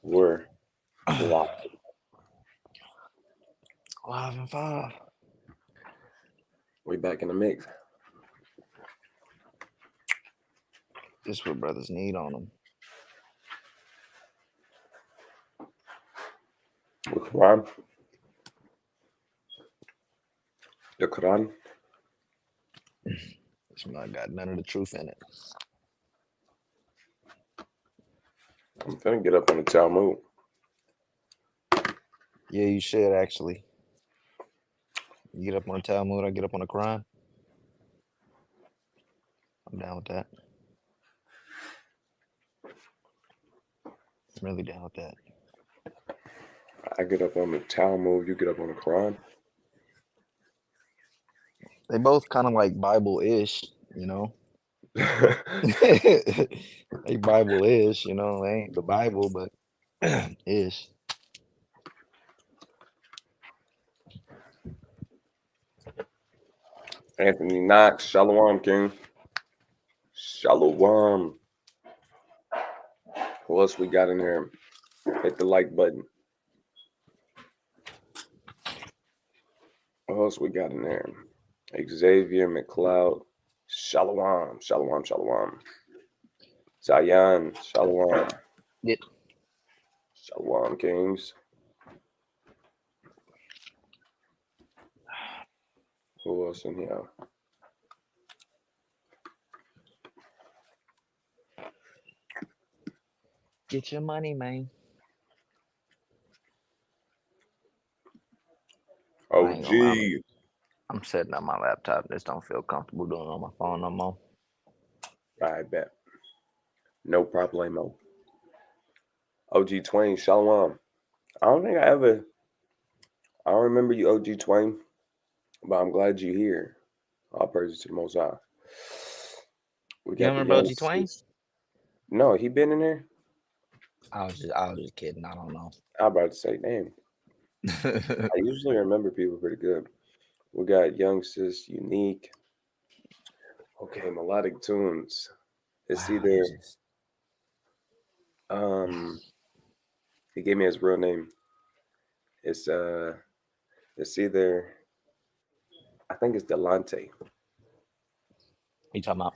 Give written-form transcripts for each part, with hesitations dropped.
We're live. 5-5. We back in the mix. This what brothers need on them. The Quran. The Quran. This not got none of the truth in it. I'm finna get up on the Talmud. Yeah, you should actually. You get up on the Talmud, I get up on the Quran. I'm down with that. I'm really down with that. I get up on the Talmud. You get up on the Quran. They both kind of like Bible-ish, you know. They Bible-ish, you know. They ain't the Bible, but ish. Anthony Knox. Shalom, King. Shalom. Who else we got in there? Hit the like button. Who else we got in there? Xavier McLeod. Shalom. Shalom. Shalom. Zion. Shalom. Yep. Shalom, Kings. Who else in here? Get your money, man. Oh, I ain't gonna lie. gee. I'm setting up my laptop. This don't feel comfortable doing it on my phone no more. I bet. No problemo. OG Twain, Shalom. I don't think I don't remember you, OG Twain, but I'm glad you're here. All praises to the Most High. We You got the remember OG Twain? No, he been in there? I was just kidding. I don't know. I was about to say, damn. I usually remember people pretty good. We got Young Sis, Unique. Okay, Melodic Tunes. It's either he gave me his real name. It's either I think it's Delante. You talking about?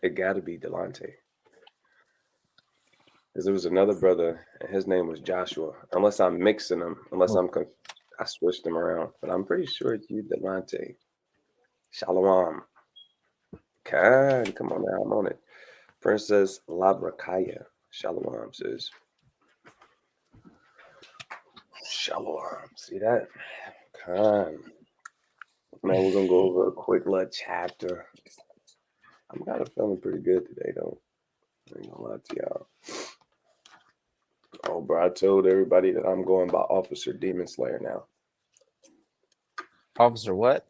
It gotta be Delante. Because there was another brother, and his name was Joshua. Unless I'm mixing them, I switched them around. But I'm pretty sure it's you, Delante. Shalom. Come on now, I'm on it. Princess Labrakaya. Shalom, sis. Shalom. See that? Khan. Man, we're gonna go over a quick little chapter. I'm kind of feeling pretty good today, though. I ain't gonna lie to y'all. Oh, bro, I told everybody that I'm going by Officer Demon Slayer now. Officer what?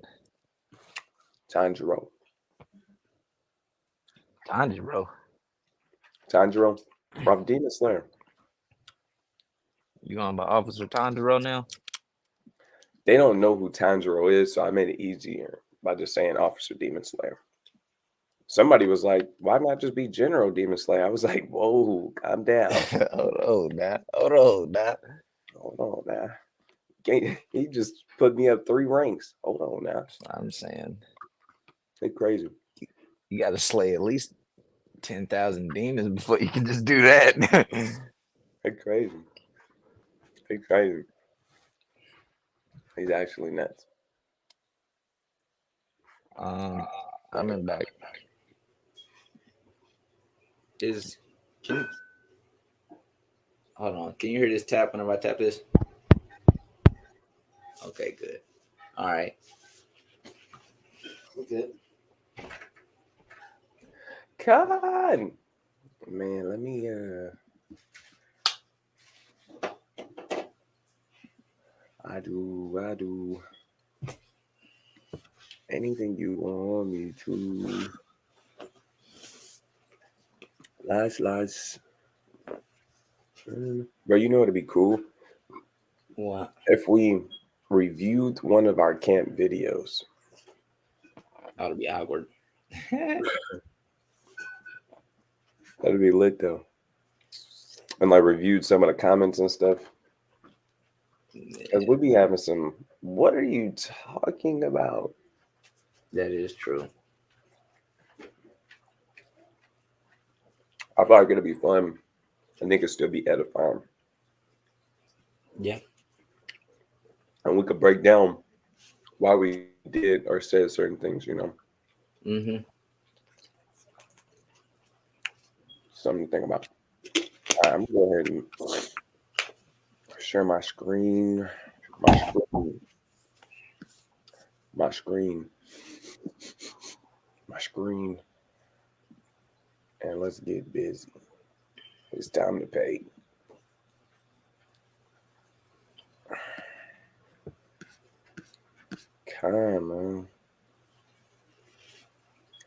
Tanjiro. Tanjiro. Tanjiro? From Demon Slayer. You going by Officer Tanjiro now? They don't know who Tanjiro is, so I made it easier by just saying Officer Demon Slayer. Somebody was like, why not just be General Demon Slayer? I was like, whoa, calm down. Hold on, now. Hold on, now. He just put me up 3 ranks. Hold on, now. That's what I'm saying. They crazy. You got to slay at least 10,000 demons before you can just do that. They crazy. They crazy. He's actually nuts. I'm in back. Hold on. Can you hear this tap whenever I tap this? Okay, good. All right. Good. God. Man, let me I do anything you want me to. Last. Bro, you know it'd be cool? What? If we reviewed one of our camp videos. That would be awkward. That'd be lit though. and like reviewed some of the comments and stuff. Because we be having some. What are you talking about? That is true. I feel like it'll be fun. I think it'll still be edifying, Yeah. and we could break down why we did or said certain things. Mm-hmm. Something to think about. All right, I'm gonna go ahead and share my screen. My screen. My screen. My screen. And let's get busy. It's time to pay. Come on, man.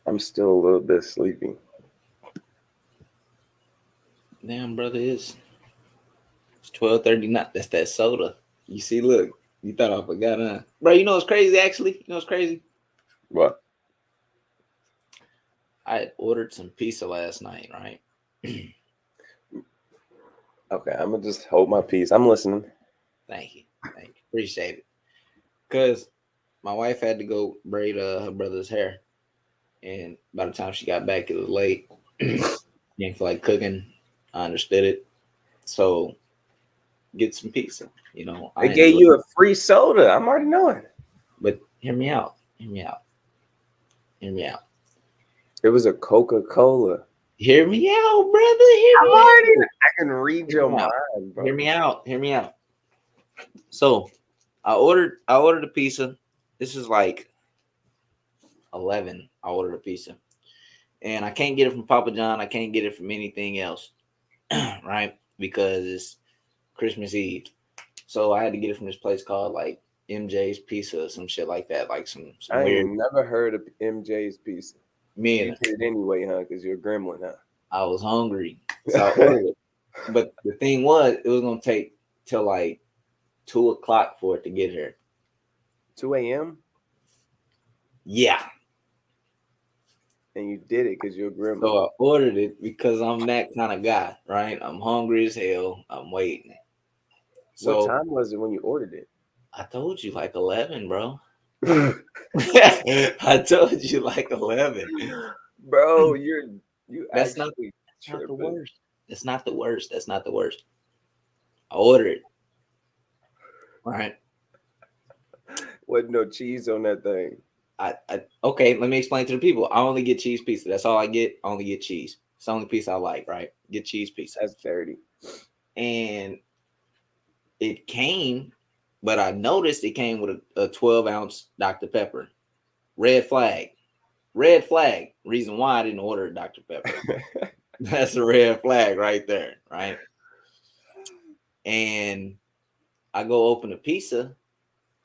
I'm still a little bit sleepy. Damn, brother, it's 12:30. Not that's that soda. You see, look, you thought I forgot, huh? Bro, you know what's crazy? Actually, you know what's crazy? What? I had ordered some pizza last night, right? Okay, I'm gonna just hold my peace. I'm listening. Thank you, appreciate it. Cause my wife had to go braid her brother's hair, and by the time she got back, it was late. Didn't feel like cooking. I understood it, so get some pizza. You know, They I gave enjoy you it. a free soda. I'm already knowing. But hear me out. Hear me out. Hear me out. It was a Coca-Cola. Hear me out, brother. Hear I'm me already. out. I can read Hear your me out. mind, bro. Hear me out. Hear me out. So I ordered a pizza. This is like 11. I ordered a pizza. And I can't get it from Papa John. I can't get it from anything else. Right? Because it's Christmas Eve. So I had to get it from this place called like MJ's Pizza or some shit like that. Like some I weird ain't never heard of MJ's pizza. You men. did it anyway, huh? Because you're a gremlin, I was hungry. So I ordered it. But the thing was, it was gonna take till like 2 o'clock for it to get here. 2 a.m. Yeah. and you did it because you're a gremlin. So I ordered it because I'm that kind of guy, right? I'm hungry as hell. I'm waiting. What So time was it when you ordered it? I told you like 11, bro. I told you like 11. Bro, you That's not actually not the tripping. worst. That's not the worst. That's not the worst. I ordered it. Right. Wasn't no cheese on that thing. Okay, let me explain to the people. I only get cheese pizza. That's all I get. I only get cheese. It's the only pizza I like, right? Get cheese pizza. That's dirty. And it came, but I noticed it came with a 12-ounce Dr. Pepper. Red flag. Red flag. Reason why I didn't order a Dr. Pepper. That's a red flag right there, right? And I go open a pizza.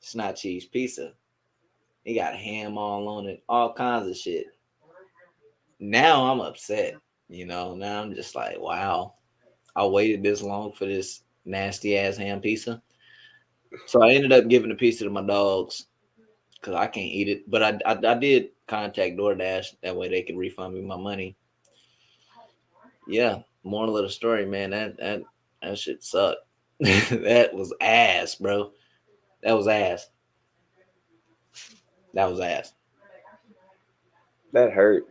It's not cheese pizza. It got ham all on it, all kinds of shit. Now I'm upset. Now I'm just like, wow, I waited this long for this nasty ass ham pizza. So I ended up giving the pizza to my dogs because I can't eat it. But I did contact DoorDash. That way they could refund me my money. Yeah, moral of the story, man. That shit sucked. That was ass, bro. That was ass. That was ass. That hurt.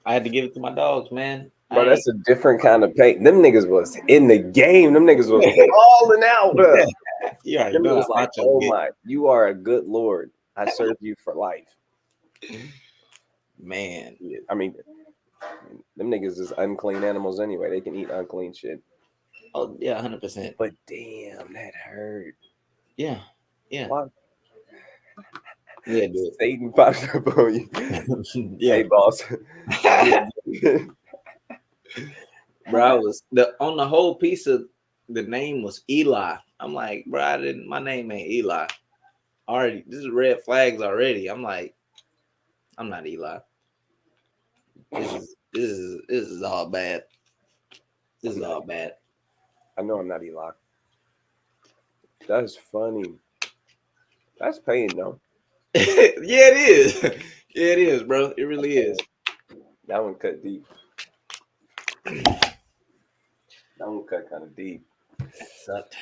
I had to give it to my dogs, man. Bro, that's a different kind of pain. Them niggas was in the game. Them niggas was falling out. You already Them know niggas how like, macho oh get. my, you are a good Lord. I serve you for life. Man. Yeah, I mean, them niggas is unclean animals anyway. They can eat unclean shit. Oh yeah, 100%. But damn, that hurt. Yeah, yeah, Why? yeah, dude. Satan pops up on you. Yeah, Hey, boss. bro. I was on the whole piece of the name was Eli. I'm like, bro, my name ain't Eli. Already, this is red flags already. I'm like, I'm not Eli. This is all bad. This is all bad. I know I'm not Eli. That's funny. That's pain, though. Yeah, it is. Yeah, it is, bro. It really is. That one cut deep. That one cut kind of deep. That sucked.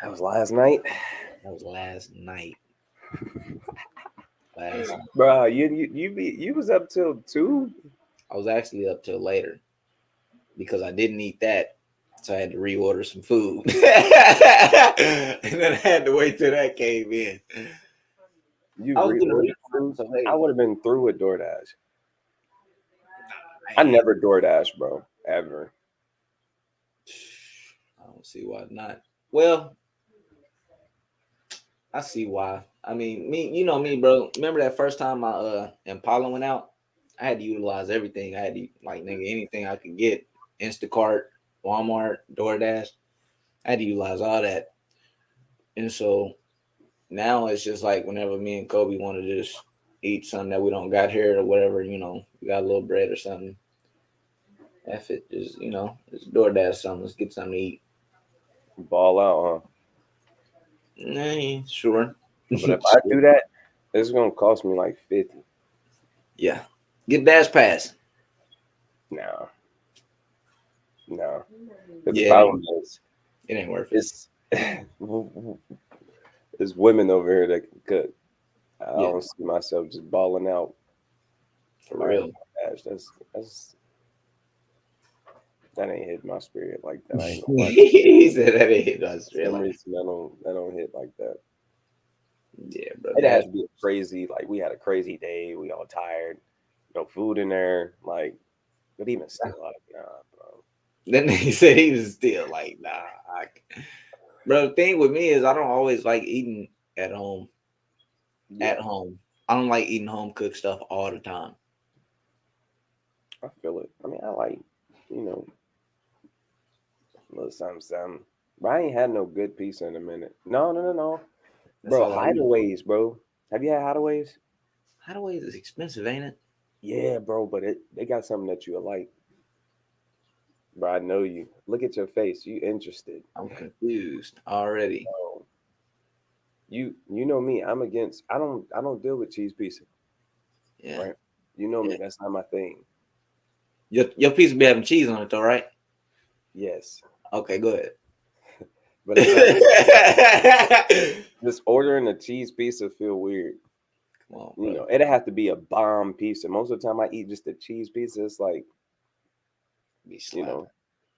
That was last night. That was last night. Last night. Bro, you was up till 2? I was actually up till later because I didn't eat that. So I had to reorder some food. And then I had to wait till that came in. You I was gonna reordered reorder food? some I later. would have been through with DoorDash. I Man, never DoorDash, bro. Ever. I don't see why not. Well, I see why. I mean, me, you know me, bro. Remember that first time my Impala went out? I had to utilize everything. I had to like nigga anything I could get. Instacart, Walmart, DoorDash. I had to utilize all that. And so now it's just like whenever me and Kobe want to just eat something that we don't got here or whatever, we got a little bread or something. F it, just DoorDash something. Let's get something to eat. Ball out, huh? Nah, sure. But if I Sure. do that, it's gonna cost me like 50. Yeah. Get Dash Pass. No, no. But the Yeah, problem is, it ain't worth it. it's there's women over here that can cook. I Yeah, don't see myself just balling out for buying real. cash. That's that ain't hit my spirit like that. I ain't gonna lie. He said that ain't For some Australia. reason, that don't hit like that. Yeah, bro. It Dash. has to be a crazy. Like we had a crazy day. We all tired. No food in there. Like, but even still, like, nah, bro. Then he said he was still like, nah. Bro, the thing with me is I don't always like eating at home. Yeah, At home, I don't like eating home cooked stuff all the time. I feel it. I mean, I like, you know, a little something, something. But I ain't had no good pizza in a minute. No, no, no, no. That's Bro, all I eat. hideaways, bro. Have you had hideaways? Hideaways is expensive, ain't it? Yeah, bro, but they got something that you like. Bro, I know you. Look at your face. You interested. I'm confused already. Oh, you know me. I don't deal with cheese pizza, Yeah, right? You know yeah. me. That's not my thing. Your pizza be having cheese on it though, right? Yes. Okay, go ahead. But it's not just ordering a cheese pizza feel weird. Come on, You bro. know, it'd have to be a bomb pizza. Most of the time I eat just a cheese pizza. It's like, Be you slapping. know,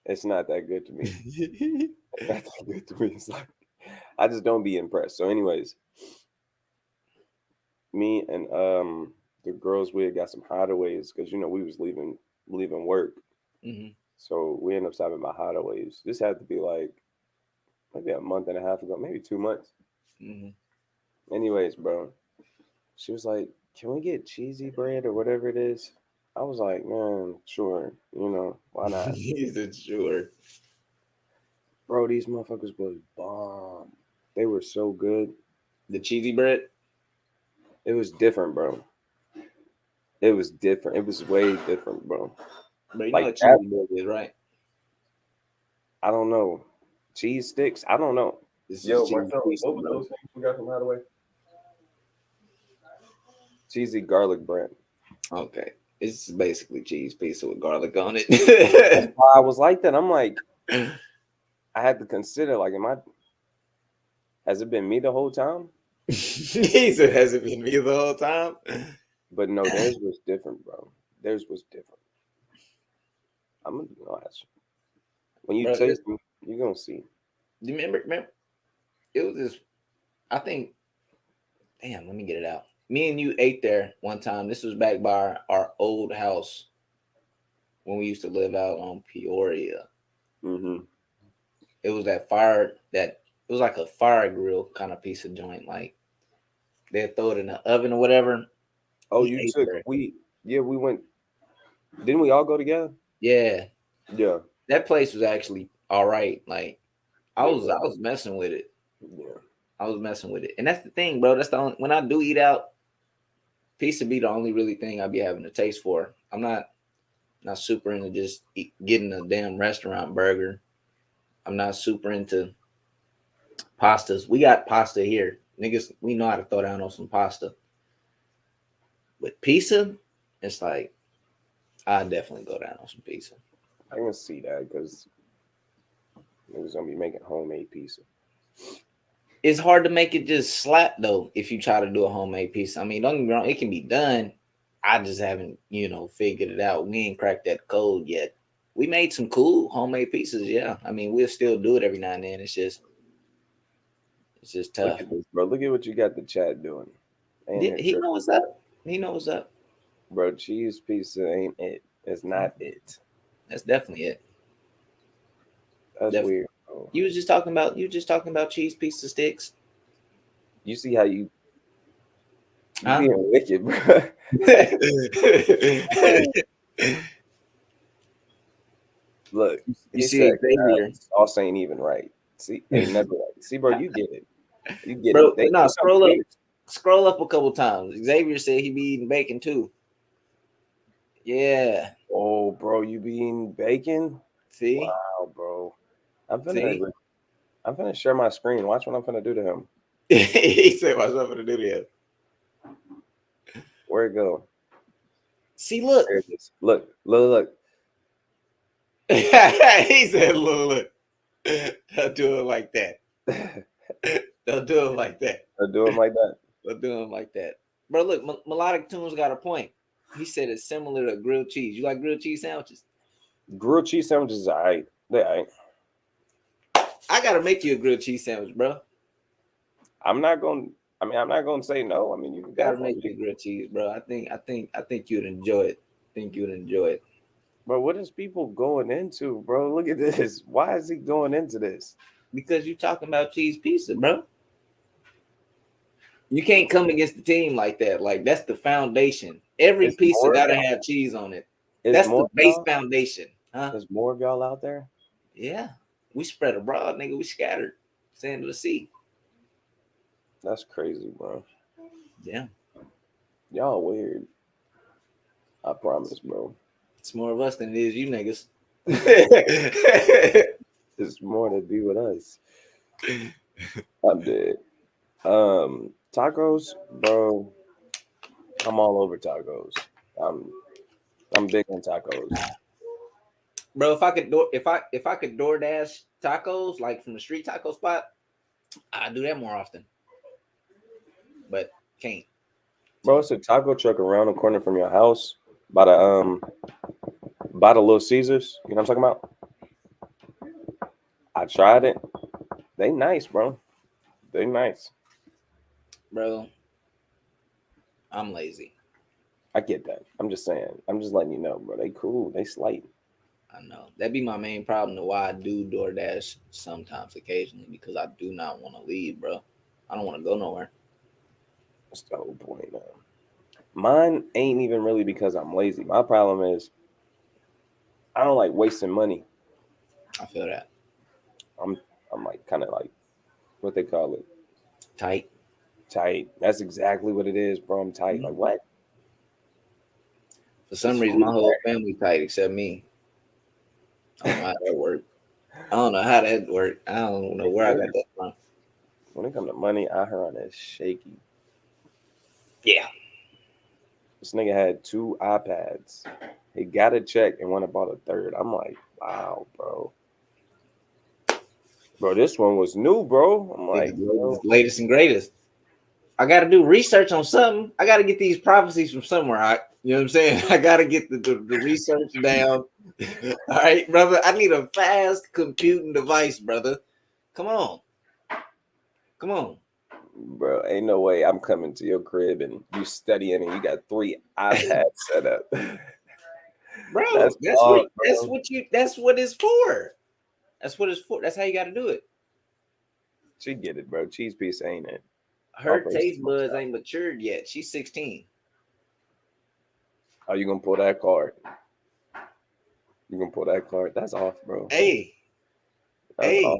it's not that good to me. It's not that good to me. It's like I just don't be impressed. So, anyways, me and the girls we had got some hideaways because we was leaving work. Hmm. So we ended up stopping by hideaways. This had to be like maybe a month and a half ago, maybe 2 months. Hmm. Anyways, bro, she was like, "Can we get cheesy bread or whatever it is?" I was like, "Man, sure. Why not?" He said, sure. Bro, these motherfuckers was bomb. They were so good. The cheesy bread, It was different, bro. It was different. It was way different, bro. but you know Like what that, cheesy bread is, right? I don't know. Cheese sticks, I don't know. This is Yo, cheesy Marcelo, pizza, what was bro. those things we got from Hideaway? Cheesy garlic bread. Okay, it's basically cheese pizza with garlic on That's it. why I was like that. I'm like, I had to consider, like, has it been me the whole time? He said, "Has it been me the whole time?" But no, theirs was different, bro. Theirs was different. I'm gonna be honest. When you Bro, taste them, you're gonna see. you remember? It was this. I think. Damn, let me get it out. Me and you ate there one time. This was back by our old house when we used to live out on Peoria. Hmm. It was that fire that it was like a fire grill kind of piece of joint. Like they throw it in the oven or whatever. Oh, We you ate took there. yeah, we went. Didn't we all go together? Yeah, Yeah, that place was actually all right. Like I it was I was. was messing with it. Yeah, I was messing with it, and that's the thing, bro. That's the only, when I do eat out, pizza be the only really thing I be having a taste for. I'm not super into just getting a damn restaurant burger. I'm not super into pastas. We got pasta here, niggas. We know how to throw down on some pasta. With pizza, it's like I definitely go down on some pizza. I can see that because niggas gonna be making homemade pizza. It's hard to make it just slap though if you try to do a homemade pizza. I mean, don't get me wrong, it can be done. I just haven't, figured it out. We ain't cracked that code yet. We made some cool homemade pizzas, yeah. I mean, we'll still do it every now and then. It's just Look tough. at this, bro. Look at what you got the chat doing. Ain't Yeah, here he tripping. knows what's up. He knows what's up. Bro, cheese pizza ain't it. It's not it. That's definitely it. That's Definitely. weird, bro. You were just talking about cheese pizza sticks. You see how you Huh? being wicked, bro. Look, You he see said Xavier. sauce ain't even right. See, ain't never right. See, bro, you get it. You get Bro, it. They no, come weird. scroll up a couple times. Xavier said he be eating bacon too. Yeah. Oh, bro, you be eating bacon? See? Wow, bro. I'm finna See? I'm finna share my screen. Watch what I'm finna do to him. He said, "What's up for the video?" Where it go? See, look. There it is. Look. He said, "Look, don't do it like that. Don't do it like that. I do him like that. Don't do it like that." Bro, look, Melodic Tunes got a point. He said it's similar to grilled cheese. You like grilled cheese sandwiches? Grilled cheese sandwiches are alright. They alright. I gotta make you a grilled cheese sandwich, bro. I'm not gonna. I mean, I'm not gonna say no. I mean, you can Gotta definitely. make you a grilled cheese, bro. I think you'd enjoy it. Think you'd enjoy it. Bro, what is people going into, bro? Look at this. Why is he going into this? Because you talking about cheese pizza, bro. You can't come against the team like that. Like that's the foundation. Every It's pizza more of gotta y'all. have cheese on it. Is That's more the of base y'all. foundation, huh? There's more of y'all out there. Yeah. We spread abroad, nigga. We scattered. Sand to the sea. That's crazy, bro. Yeah. Y'all weird. I promise, bro. It's more of us than it is you niggas. It's more to be with us. I'm dead. Tacos, bro. I'm all over tacos. I'm I'm big on tacos. Bro, if I could DoorDash tacos like from the street taco spot, I'd do that more often. But can't. Bro, it's a taco truck around the corner from your house by the Little Caesars. You know what I'm talking about? I tried it. They nice, bro. They nice. Bro, I'm lazy. I get that. I'm just saying. I'm just letting you know, bro. They cool. They slight. I know. That'd be my main problem to why I do DoorDash sometimes occasionally because I do not want to leave, bro. I don't want to go nowhere. That's the whole point, man. Mine ain't even really because I'm lazy. My problem is I don't like wasting money. I feel that. I'm I'm like kind of like what they call it, Tight. tight. That's exactly what it is, bro. I'm tight. Like what? For some It's reason, food, my whole family tight except me. I don't know how that worked. I don't know how that worked. I don't know where I got that from. when it comes to money, I heard is shaky. Yeah. This nigga had 2 iPads. He got a check and went and bought a third. I'm like, wow, bro. Bro, this one was new, bro. I'm like, Niggas, bro, latest and greatest. I got to do research on something. I got to get these prophecies from somewhere. You know what I'm saying? I got to get the research down. All right, brother. I need a fast computing device, brother. Come on. Come on. bro, ain't no way I'm coming to your crib and you studying and you got 3 iPads set up. Bro, That's that's what all, bro. that's what it's for. That's what it's for. That's how you got to do it. She get it, bro. Cheese piece ain't it. All Her praise to taste the Most buds High. ain't matured yet. She's 16. Are you gonna pull that card? You gonna pull that card? That's off, bro. Hey, That's off. hey,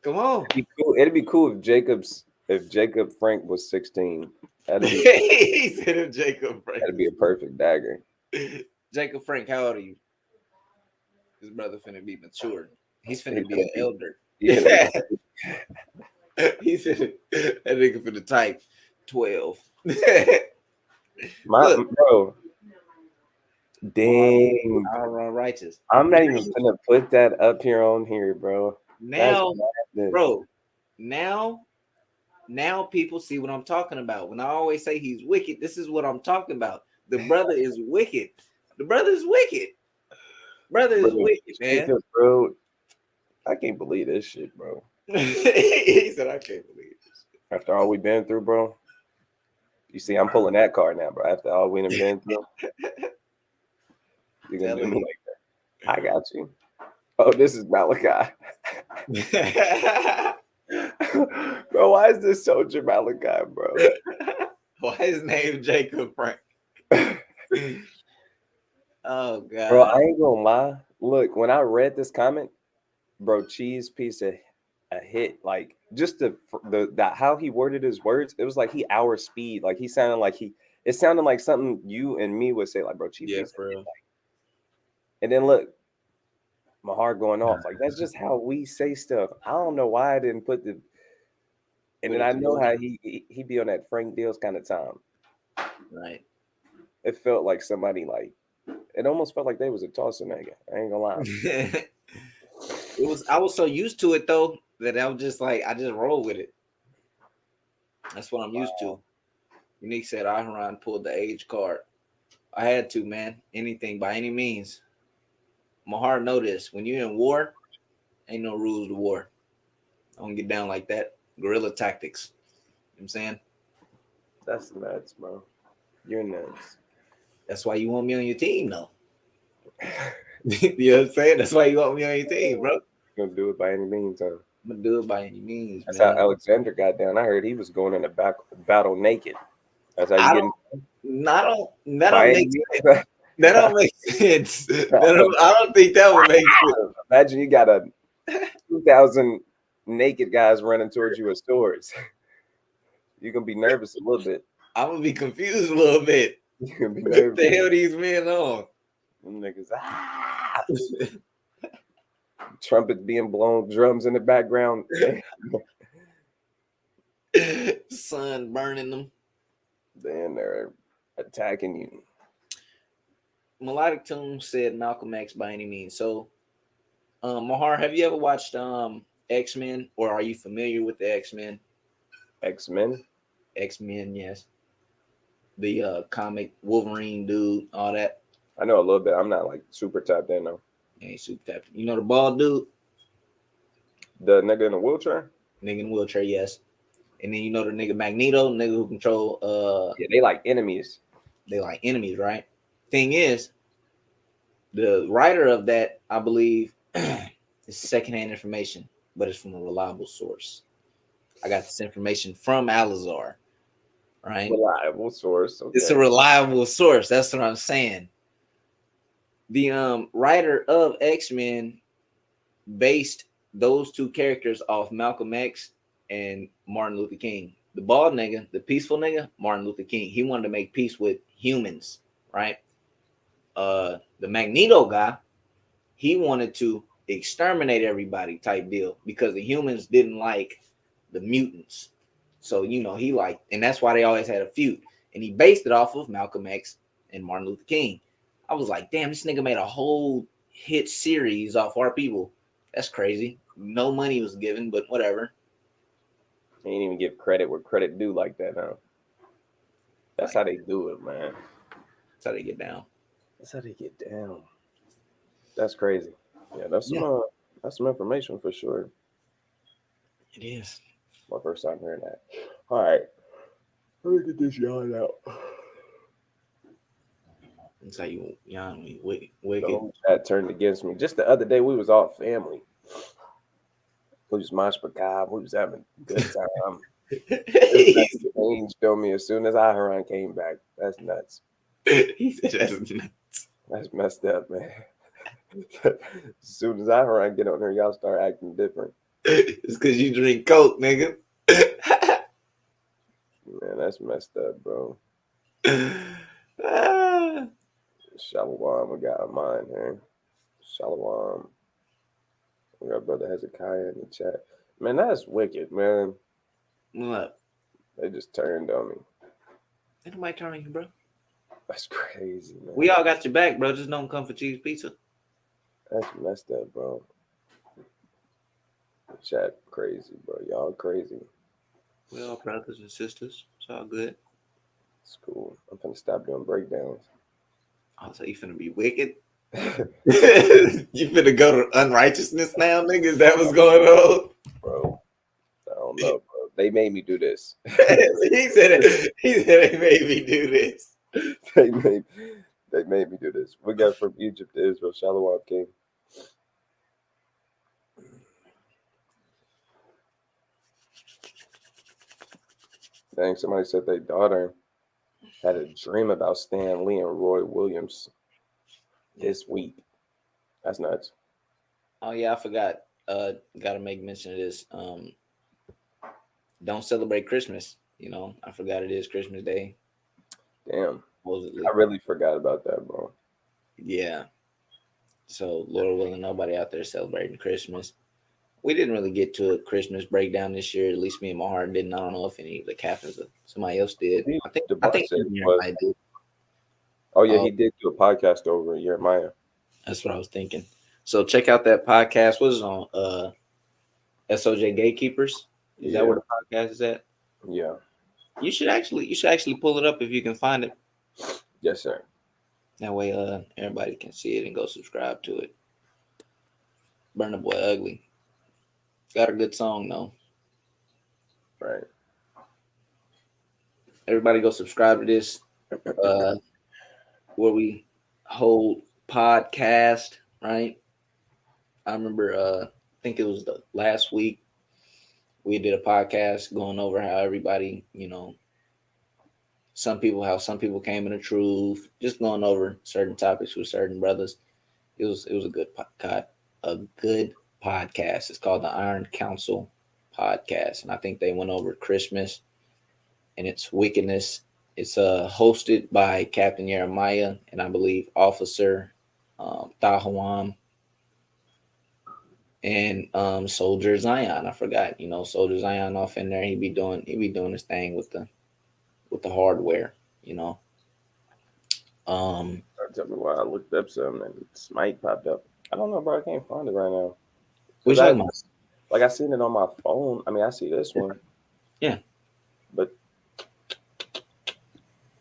come on. It'd be cool. It'd be cool if Jacob Frank was 16. That'd be He said if Jacob Frank. that'd be a perfect dagger. Jacob Frank, how old are you? His brother finna be matured. He's He finna be finna an be elder. he finna be He said that nigga finna type 12. my Look, bro. Dang, Aaron righteous. I'm not even gonna put that up here on here, bro. That's Now, madness. bro, now now people see what I'm talking about. When I always say he's wicked, this is what I'm talking about. The brother is wicked. The brother is wicked. Brother is Bro, wicked, man. Jacob, bro. I can't believe this shit, bro. He said, I can't believe After all we've been through, bro. You see, I'm pulling that card now, bro. After all we done been through, you're gonna do Telling me like that. I got you. Oh, this is Malachi. you. Bro, why is this soldier Malachi, bro? Why his name Jacob Frank? Oh Bro, God. I ain't gonna lie. Look, when I read this comment, bro, cheese piece of a hit. Like just the that how he worded his words, it was like he our speed. Like he sounded like he. It sounded like something you and me would say, like, bro, cheese Yeah, piece of for hit. real. And then look, my heart going off. Like that's just how we say stuff. I don't know why I didn't put the. And Put then it I know together. how he be on that Frank Deals kind of time. Right. It felt like somebody like. It almost felt like they was a Tulsa nigga. I ain't gonna lie. It was I was so used to it though that I was just like I just roll with it. That's what I'm used to. Unique said Aharon pulled the age card. I had to, man. Anything by any means. My heart know this. When you're in war, ain't no rules to war. I don't get down like that. Guerrilla tactics. You know what I'm saying? That's nuts, bro. You're nuts. That's why you want me on your team, though. You know what I'm saying? That's why you want me on your team, bro. Gonna do it by any means, huh? I'm gonna do it by any means, That's how man. Alexander got down. I heard he was going in the back battle naked. That's how you I get don't not don't that by don't any make means. sense. That don't make sense. I don't think that would make sense. Imagine you got a 2,000 naked guys running towards you with swords. You're gonna be nervous a little bit. I'm gonna be confused a little bit. You're gonna be What nervous. the hell these men on? Them niggas, trumpet being blown, drums in the background. Sun burning them. Then they're attacking you. Melodic Tune said Malcolm X by any means. So, Mahar, have you ever watched X-Men, or are you familiar with the X-Men? X-Men. X-Men, yes. The comic Wolverine dude, all that. I know a little bit. I'm not like super tapped in though. Yeah, he's super tapped. You know the bald dude, The nigga in the wheelchair. nigga in the wheelchair, yes. And then you know the nigga Magneto, nigga who control Yeah, they like enemies. they like enemies, right? Thing is, the writer of that, I believe, is secondhand information, but it's from a reliable source. I got this information from Alizar, right? Reliable source. It's Okay. a reliable source. That's what I'm saying. The writer of X-Men based those two characters off Malcolm X and Martin Luther King. The bald nigga, the peaceful nigga, Martin Luther King. He wanted to make peace with humans, right? The Magneto guy, he wanted to exterminate everybody type deal because the humans didn't like the mutants. So, you know, he like, and that's why they always had a feud. And he based it off of Malcolm X and Martin Luther King. I was like, damn, this nigga made a whole hit series off our people. That's crazy. No money was given, but whatever. They ain't even give credit where credit due like that, huh? That's Like, how they do it, man. that's how they get down. That's how they get down. That's crazy. Yeah, Yeah, that's some information for sure. it is. My first time hearing that. All right. Let me get this yawn out. That's how you The wicked. whole chat turned against me. Just the other day, we was all family. We was mosh macabre. We was having a good time. Everything changed on me as soon as Aharon came back. That's nuts. He said that's nuts. That's messed up, man. As soon as Aharon get on there, y'all start acting different. It's because you drink Coke, nigga. Man, that's messed up, bro. Ah, Shalom, we got a mind here. Shalom. We got brother Hezekiah in the chat. Man, that's wicked, man. what? They just turned on me. Ain't nobody turning you, bro. That's crazy, man. We all got your back, bro. Just don't come for cheese pizza. That's messed up, bro. Chat crazy, bro. Y'all crazy. We all brothers and sisters. It's all good. It's cool. I'm finna stop doing breakdowns. Oh, so you finna be wicked? You finna go to unrighteousness now, nigga? Is that what's going on? Bro, I don't know, bro. They made me do this. He said it. He said it made me do this. they made they made me do this. We got from Egypt to Israel, Shalom King. Dang, somebody said their daughter had a dream about Stan Lee and Roy Williams this week. That's nuts. Oh yeah, I forgot. Gotta make mention of this. Don't celebrate Christmas. You know, I forgot it is Christmas Day. Damn. I Supposedly. really forgot about that, bro. Yeah. So Lord willing, nobody out there celebrating Christmas. We didn't really get to a Christmas breakdown this year. At least me and my heart didn't. I don't know if any of the captains, somebody else did. I think. The I bar think said was, I did. oh yeah, Oh, he did do a podcast over Jeremiah. that's what I was thinking. So check out that podcast. What is it on? SOJ Gatekeepers. Is that Yeah, where the podcast is at? yeah, You should actually pull it up if you can find it. yes, sir. That way, everybody can see it and go subscribe to it. Burn the Boy Ugly. Got a good song though. Right. Everybody go subscribe to this. Uh, where we hold podcast, right? I remember I think it was the last week we did a podcast going over how everybody, how some people came in the truth, just going over certain topics with certain brothers. It was a good podcast. It's called the Iron Council podcast, and I think they went over Christmas and its wickedness. It's hosted by Captain Jeremiah and I believe Officer Tahawam and Soldier Zion. I forgot, Soldier Zion off in there. He be doing his thing with the hardware, you know. Um, Tell me why I looked up something and Smite popped up. I don't know, bro. I can't find it right now. we Cause I talking about? like I seen it on my phone. I mean, I see this one, Yeah. but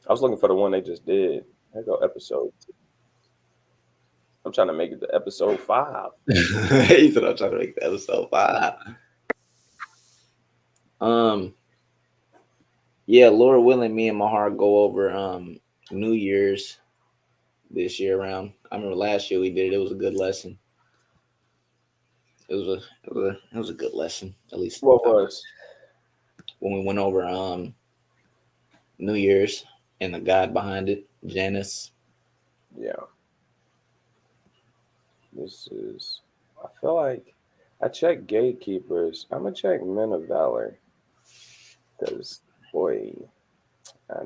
I was looking for the one they just did. There go episode. I'm trying to make it to episode 5. He said I'm trying to make the episode 5. Um, yeah, Lord willing, me and my heart go over New Year's this year around. I remember last year we did it. It was a good lesson. It was a good lesson. At least What was? when we went over New Year's and the God behind it, Janus. Yeah, this is. I feel like I checked gatekeepers. I'm gonna check Men of Valor because boy,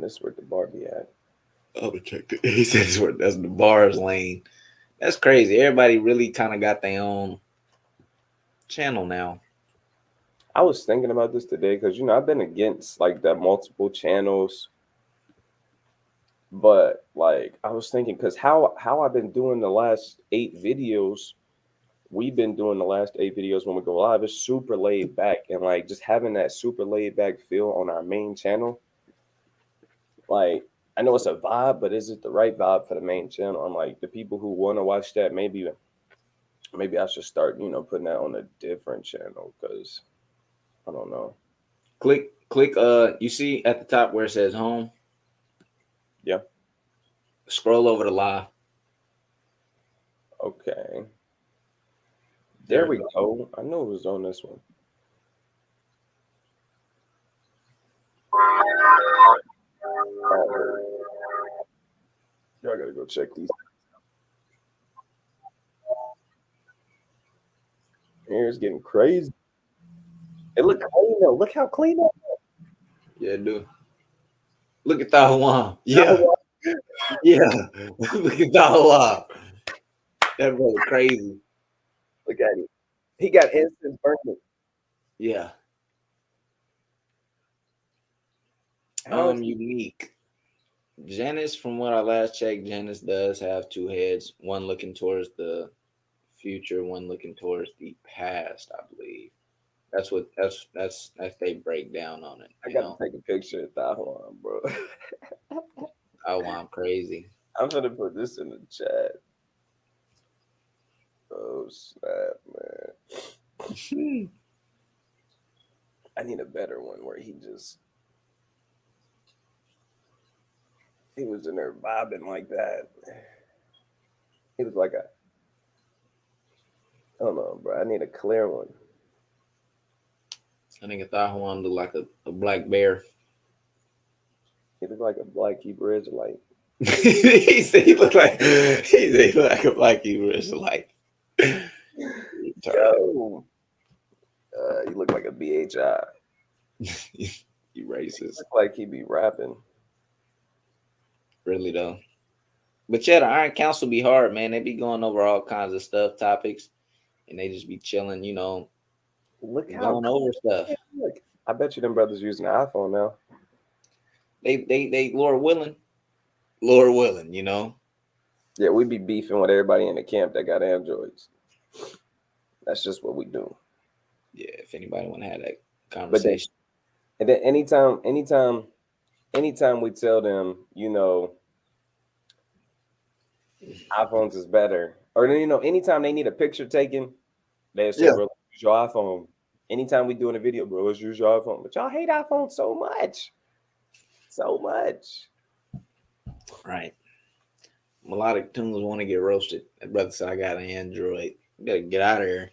this is where the bar be at. Oh, check it. He says that's the bars lane. That's crazy. Everybody really kind of got their own channel now. I was thinking about this today because I've been against like the multiple channels, but like I was thinking because how I've been doing the last 8 videos. We've been doing the last 8 videos when we go live. It's super laid back and like just having that super laid back feel on our main channel. Like I know it's a vibe, but is it the right vibe for the main channel? I'm like the people who want to watch that. Maybe I should start putting that on a different channel because I don't know. Click. You see at the top where it says home. Yeah. Scroll over to live. Okay. There There we we go. go. I know it was on this one. Y'all gotta go check these. Here it's getting crazy. It look clean though. Look how clean that Yeah, dude. Look at Tahawan. is. Yeah, yeah. Look at Tahawan. That brother crazy. Look at him. He got instant burning. Yeah. How is he? Unique. Janice, from what I last checked, Janice does have two heads. One looking towards the future, one looking towards the past, I believe. That's they break down on it. I You got to know, take a picture of that one, bro. oh, I'm crazy. I'm gonna put this in the chat. Oh snap, man! I need a better one where he was in there bobbing like that. He was like a I don't know, bro. I need a clear one. I think I thought one looked like a black bear. He looked like a black Hebrew Israelite. He said he looked like a black Hebrew Israelite. Retarded. Yo, he looked like a BHI. You He racist. looked like he be rapping. Really though. But yeah, the Iron Council be hard, man. They be going over all kinds of stuff, topics, and they just be chilling, Look how going over clear stuff. it look. I bet you them brothers using an iPhone now. They Lord willing, Yeah, we be beefing with everybody in the camp that got Androids. That's just what we do. Yeah, if anybody want to have that But then, conversation. and then anytime we tell them, iPhones is better, or anytime they need a picture taken, they say, Yeah. bro, use your iPhone. Anytime we doing a video, bro, let's use your iPhone. But y'all hate iPhones so much. So much. Right. Melodic tunes want to get roasted. That brother said I got an Android. You gotta get out of here.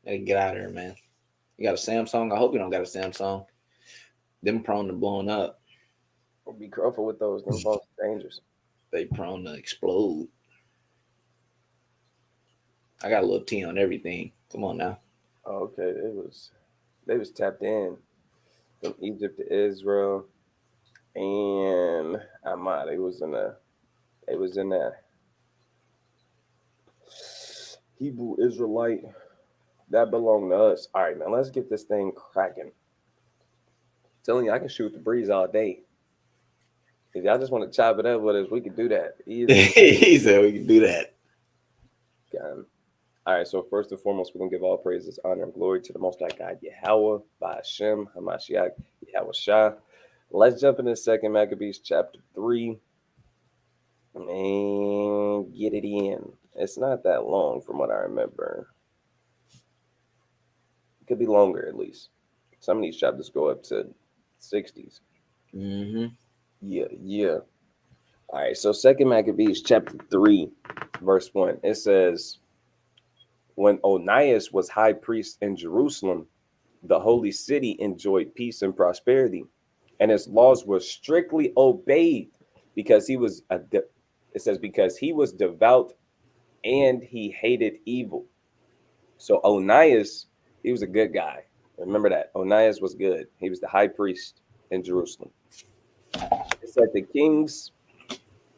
Gotta get out of here, man. You got a Samsung? I hope you don't got a Samsung. Them prone to blowing up. Or be careful with those. Them phones are dangerous. They prone to explode. I got a little T on everything. Come on now. Oh, okay. They was tapped in from Egypt to Israel and Ahmad. They was in a Hebrew Israelite that belonged to us. All right, man, let's get this thing cracking. Telling you, I can shoot the breeze all day. If y'all just want to chop it up with us, we can do that easily. He said we can do that. Um, all right, so first and foremost, we're gonna give all praises, honor, and glory to the Most High God, Yahweh, by Hashem, Hamashiach, Yahweh Shah. Let's jump into Second Maccabees chapter 3 and get it in. It's not that long from what I remember. It could be longer at least. Some of these chapters go up to 60s. Mm-hmm. Yeah, yeah. All right, so Second Maccabees chapter 3, verse 1. It says, when Onias was high priest in Jerusalem, the holy city enjoyed peace and prosperity, and its laws were strictly obeyed because it says because he was devout and he hated evil. So Onias, he was a good guy. Remember that. Onias was good. He was the high priest in Jerusalem. It said the kings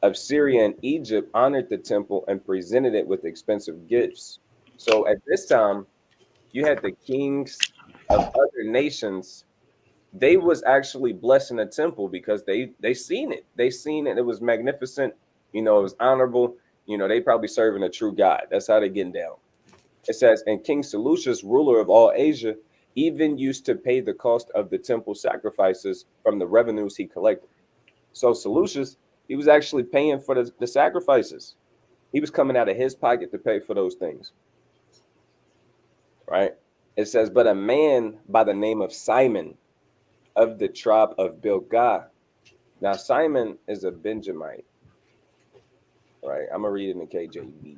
of Syria and Egypt honored the temple and presented it with expensive gifts. So at this time, you had the kings of other nations. They was actually blessing the temple because they seen it. They seen it. It was magnificent. It was honorable. They probably serving a true God. That's how they getting down. It says, and King Seleucus, ruler of all Asia, even used to pay the cost of the temple sacrifices from the revenues he collected. So Seleucus, he was actually paying for the sacrifices. He was coming out of his pocket to pay for those things, right? It says, but a man by the name of Simon of the tribe of Bilgah. Now, Simon is a Benjamite, right? I'm going to read it in the KJV.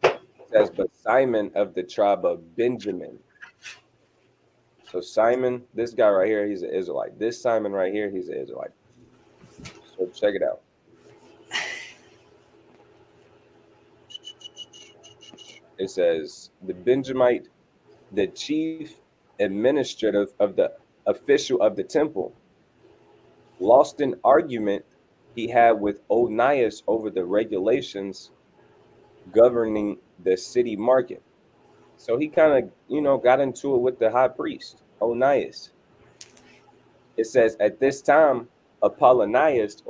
It says, but Simon of the tribe of Benjamin. So Simon, this guy right here, he's an Israelite. This Simon right here, he's an Israelite. So check it out. It says, the Benjamite, the chief administrative of the official of the temple, lost an argument he had with Onias over the regulations governing the city market. So he kind of, got into it with the high priest, Onias. It says, at this time, Apollonius,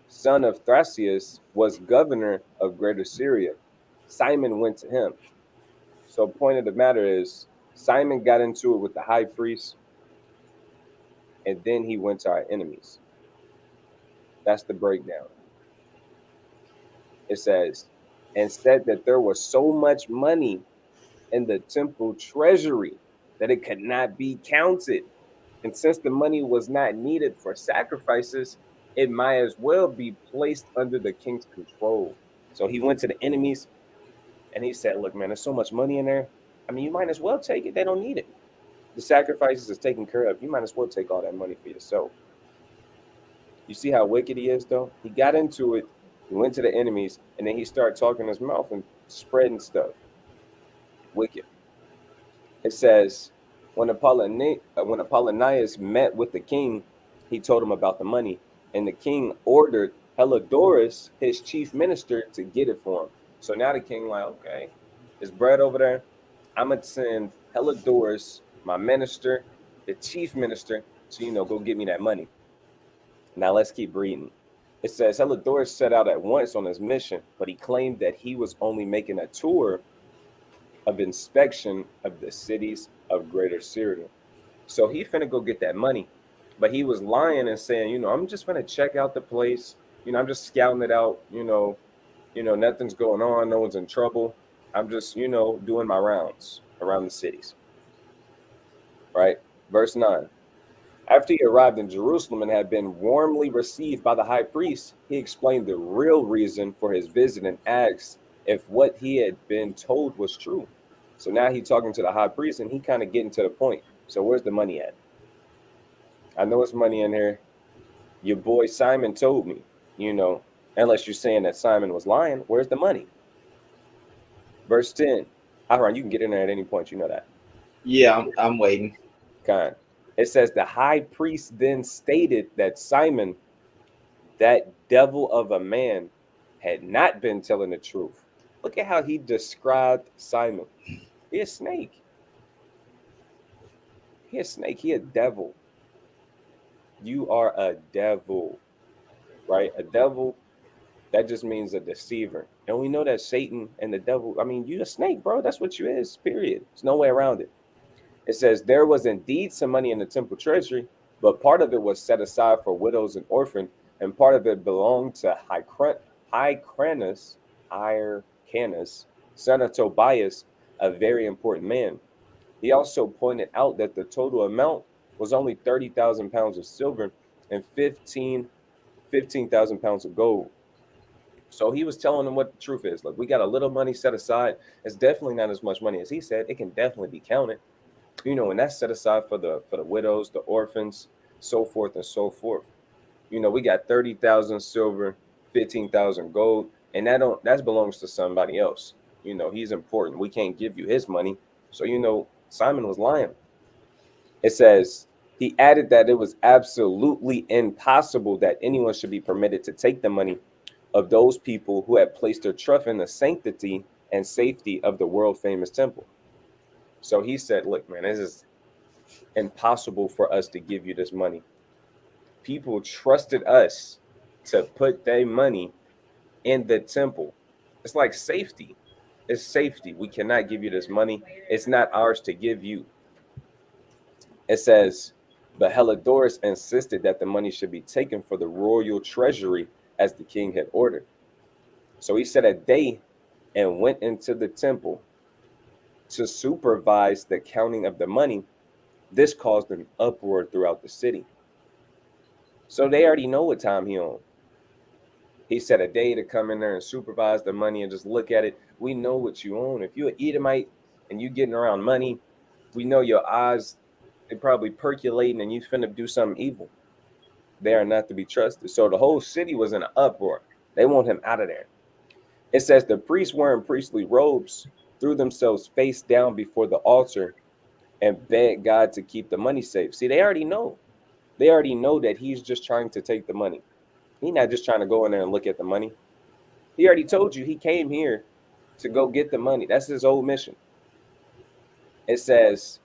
son of Thracias, was governor of Greater Syria. Simon went to him. So, point of the matter is, Simon got into it with the high priest, and then he went to our enemies. That's the breakdown. It says, and said that there was so much money in the temple treasury that it could not be counted. And since the money was not needed for sacrifices, it might as well be placed under the king's control. So he went to the enemies and he said, look, man, there's so much money in there. I mean, you might as well take it. They don't need it. The sacrifices is taken care of. You might as well take all that money for yourself. You see how wicked he is, though? He got into it. He went to the enemies, and then he started talking his mouth and spreading stuff. Wicked. It says, when Apollonius met with the king, he told him about the money, and the king ordered Helidorus, his chief minister, to get it for him. So now the king like, okay, there's bread over there. I'm gonna send Helidorus, my minister, the chief minister, to go get me that money. Now let's keep reading. It says Helidorus set out at once on his mission, but he claimed that he was only making a tour of inspection of the cities of Greater Syria. So he finna go get that money, but he was lying and saying, I'm just finna check out the place. I'm just scouting it out. Nothing's going on. No one's in trouble. I'm just, doing my rounds around the cities. Right? Verse 9. After he arrived in Jerusalem and had been warmly received by the high priest, he explained the real reason for his visit and asked if what he had been told was true. So now he's talking to the high priest and he kind of getting to the point. So where's the money at? I know it's money in here. Your boy Simon told me, unless you're saying that Simon was lying, where's the money? Verse 10. Aaron, you can get in there at any point. You know that. Yeah, I'm waiting. Kind. It says the high priest then stated that Simon, that devil of a man, had not been telling the truth. Look at how he described Simon. He a snake. He a snake. He a devil. You are a devil, right? A devil, that just means a deceiver. And we know that Satan and the devil, I mean, you a snake, bro. That's what you is, period. There's no way around it. It says there was indeed some money in the temple treasury, but part of it was set aside for widows and orphans, and part of it belonged to Hyrcanus, son of Tobias, a very important man. He also pointed out that the total amount was only 30,000 pounds of silver and 15,000 pounds of gold. So he was telling them what the truth is. Look, we got a little money set aside. It's definitely not as much money as he said. It can definitely be counted. And that's set aside for the widows, the orphans, so forth and so forth. We got 30,000 silver, 15,000 gold, and that belongs to somebody else. He's important. We can't give you his money. So Simon was lying. It says he added that it was absolutely impossible that anyone should be permitted to take the money of those people who had placed their trust in the sanctity and safety of the world famous temple. So he said, look, man, this is impossible for us to give you this money. People trusted us to put their money in the temple. It's like safety. It's safety. We cannot give you this money. It's not ours to give you. It says, but Helidorus insisted that the money should be taken for the royal treasury as the king had ordered. So he set a day and went into the temple to supervise the counting of the money. This caused an uproar throughout the city. So they already know what time he on. He set a day to come in there and supervise the money and just look at it. We know what you own. If you're an Edomite and you getting around money, we know your eyes, they probably percolating and you finna do something evil. They are not to be trusted. So the whole city was in an uproar. They want him out of there. It says the priests wearing priestly robes threw themselves face down before the altar and begged God to keep the money safe. See, they already know. They already know that he's just trying to take the money. He's not just trying to go in there and look at the money. He already told you he came here to go get the money. That's his whole mission. It says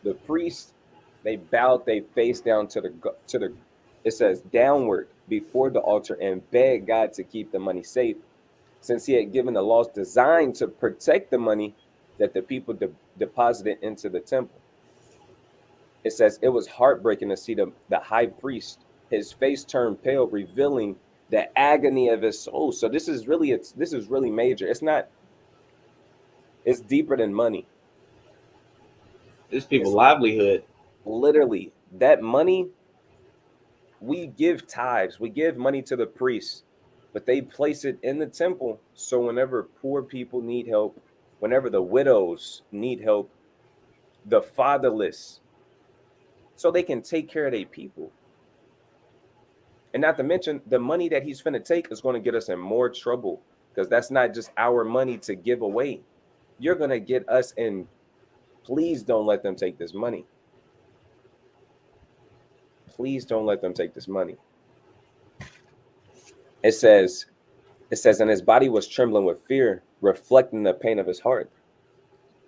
the priests, they bowed their face down to the it says downward before the altar and begged God to keep the money safe. Since he had given the laws designed to protect the money, that the people deposited into the temple. It says it was heartbreaking to see the high priest, his face turned pale, revealing the agony of his soul. So this is really major. It's not, it's deeper than money. This people It's livelihood. literally that money. We give tithes, we give money to the priests, but they place it in the temple. So whenever poor people need help, whenever the widows need help, the fatherless, so they can take care of their people. And not to mention, the money that he's finna take is going to get us in more trouble because that's not just our money to give away. You're going to get us in. Please don't let them take this money. Please don't let them take this money. It says, and his body was trembling with fear, reflecting the pain of his heart.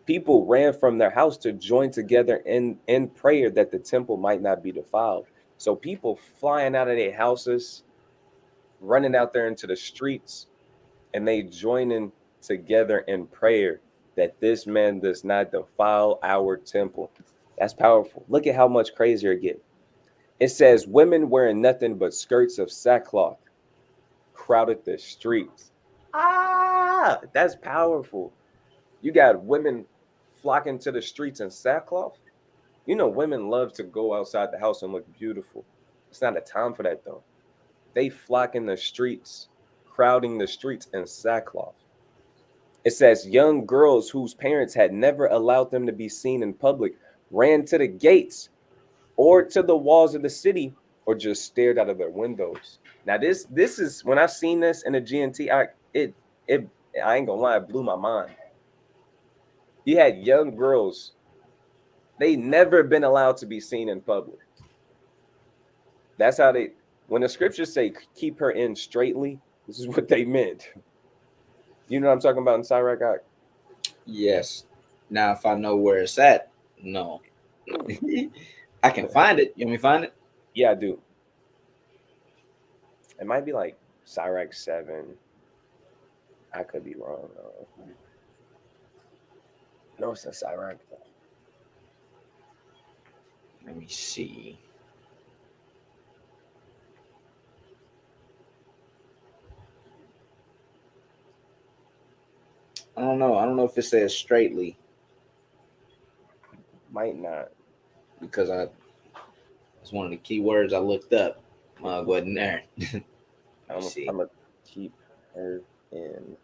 People ran from their house to join together in prayer that the temple might not be defiled. So people flying out of their houses, running out there into the streets, and they joining together in prayer that this man does not defile our temple. That's powerful. Look at how much crazier it gets. It says women wearing nothing but skirts of sackcloth crowded the streets. Ah, that's powerful. You got women flocking to the streets in sackcloth. You know, women love to go outside the house and look beautiful. It's not a time for that though. They flock in the streets, crowding the streets in sackcloth. It says young girls whose parents had never allowed them to be seen in public ran to the gates or to the walls of the city or just stared out of their windows. Now this is when I seen this in the GNT, it I ain't gonna lie, it blew my mind. You had young girls, they never been allowed to be seen in public. That's how they, when the scriptures say keep her in straightly, this is what they meant. You know what I'm talking about in Sirach? Yes. Now, if I know where it's at, no. I can find it. You want me to find it? Yeah, I do. It might be like Sirach 7. I could be wrong though. No, it's not Sirach. Let me see. I don't know. I don't know if it says straightly Might not. because it's one of the key words I looked up. Wasn't there. Let me I'm see. gonna keep her in.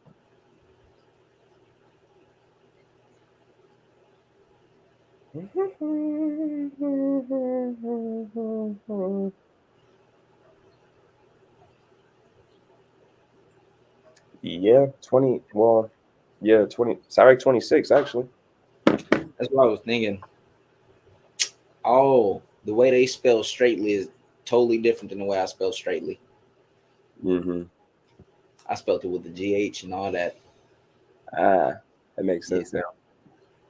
Yeah, 20. Well, yeah, 20. Sirach 26 actually. That's what I was thinking. Oh, the way they spell straightly is totally different than the way I spell straightly. Mm-hmm. I spelled it with the GH and all that. Ah, that makes Yeah, sense now.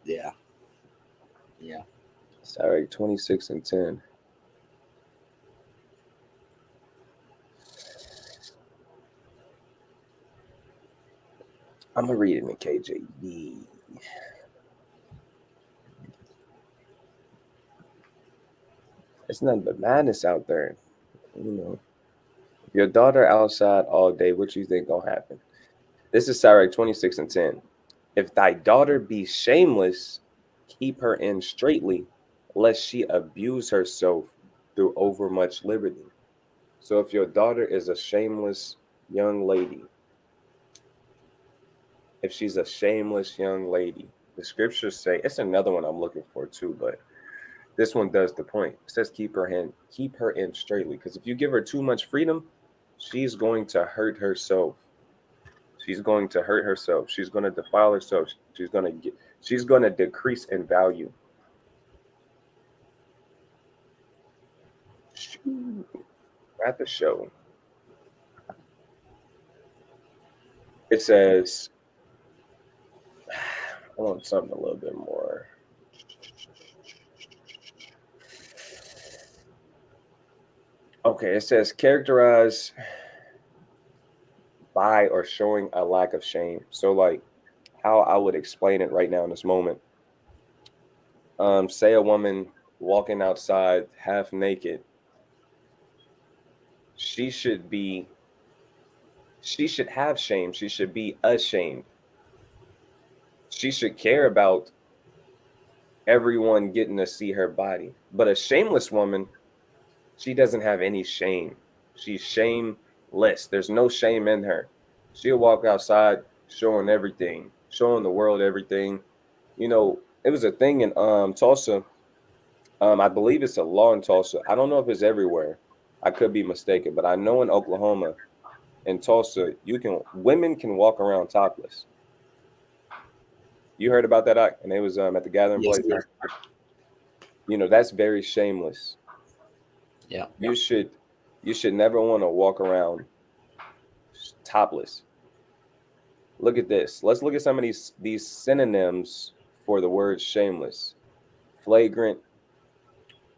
yeah, yeah. Sirach 26 and 10. I'm gonna read it in the KJV. It's nothing but madness out there. You know, your daughter outside all day. What you think gonna happen? This is Sirach 26 and 10. If thy daughter be shameless, keep her in straitly, lest she abuse herself through overmuch liberty. So if your daughter is a shameless young lady, if she's a shameless young lady, the scriptures say it's another one I'm looking for too, but this one does the point. It says keep her in straitly. Because if you give her too much freedom, she's going to hurt herself. She's going to hurt herself. She's going to defile herself. She's going to decrease in value. At the show, it says I want something a little bit more. Okay, it says characterize by or showing a lack of shame. So like how I would explain it right now in this moment. Say a woman walking outside half naked, she should be, she should have shame. She should be ashamed. She should care about everyone getting to see her body. But a shameless woman, she doesn't have any shame. She's shameless. There's no shame in her. She'll walk outside showing everything, showing the world everything. You know, it was a thing in Tulsa. I believe it's a law in Tulsa. I don't know if it's everywhere. I could be mistaken, but I know in Oklahoma, in Tulsa, women can walk around topless. You heard about that, and it was at the gathering Yes, place. sir. You know, that's very shameless. Yeah. You should you should never want to walk around topless. Look at this. Let's look at some of these synonyms for the word shameless. Flagrant,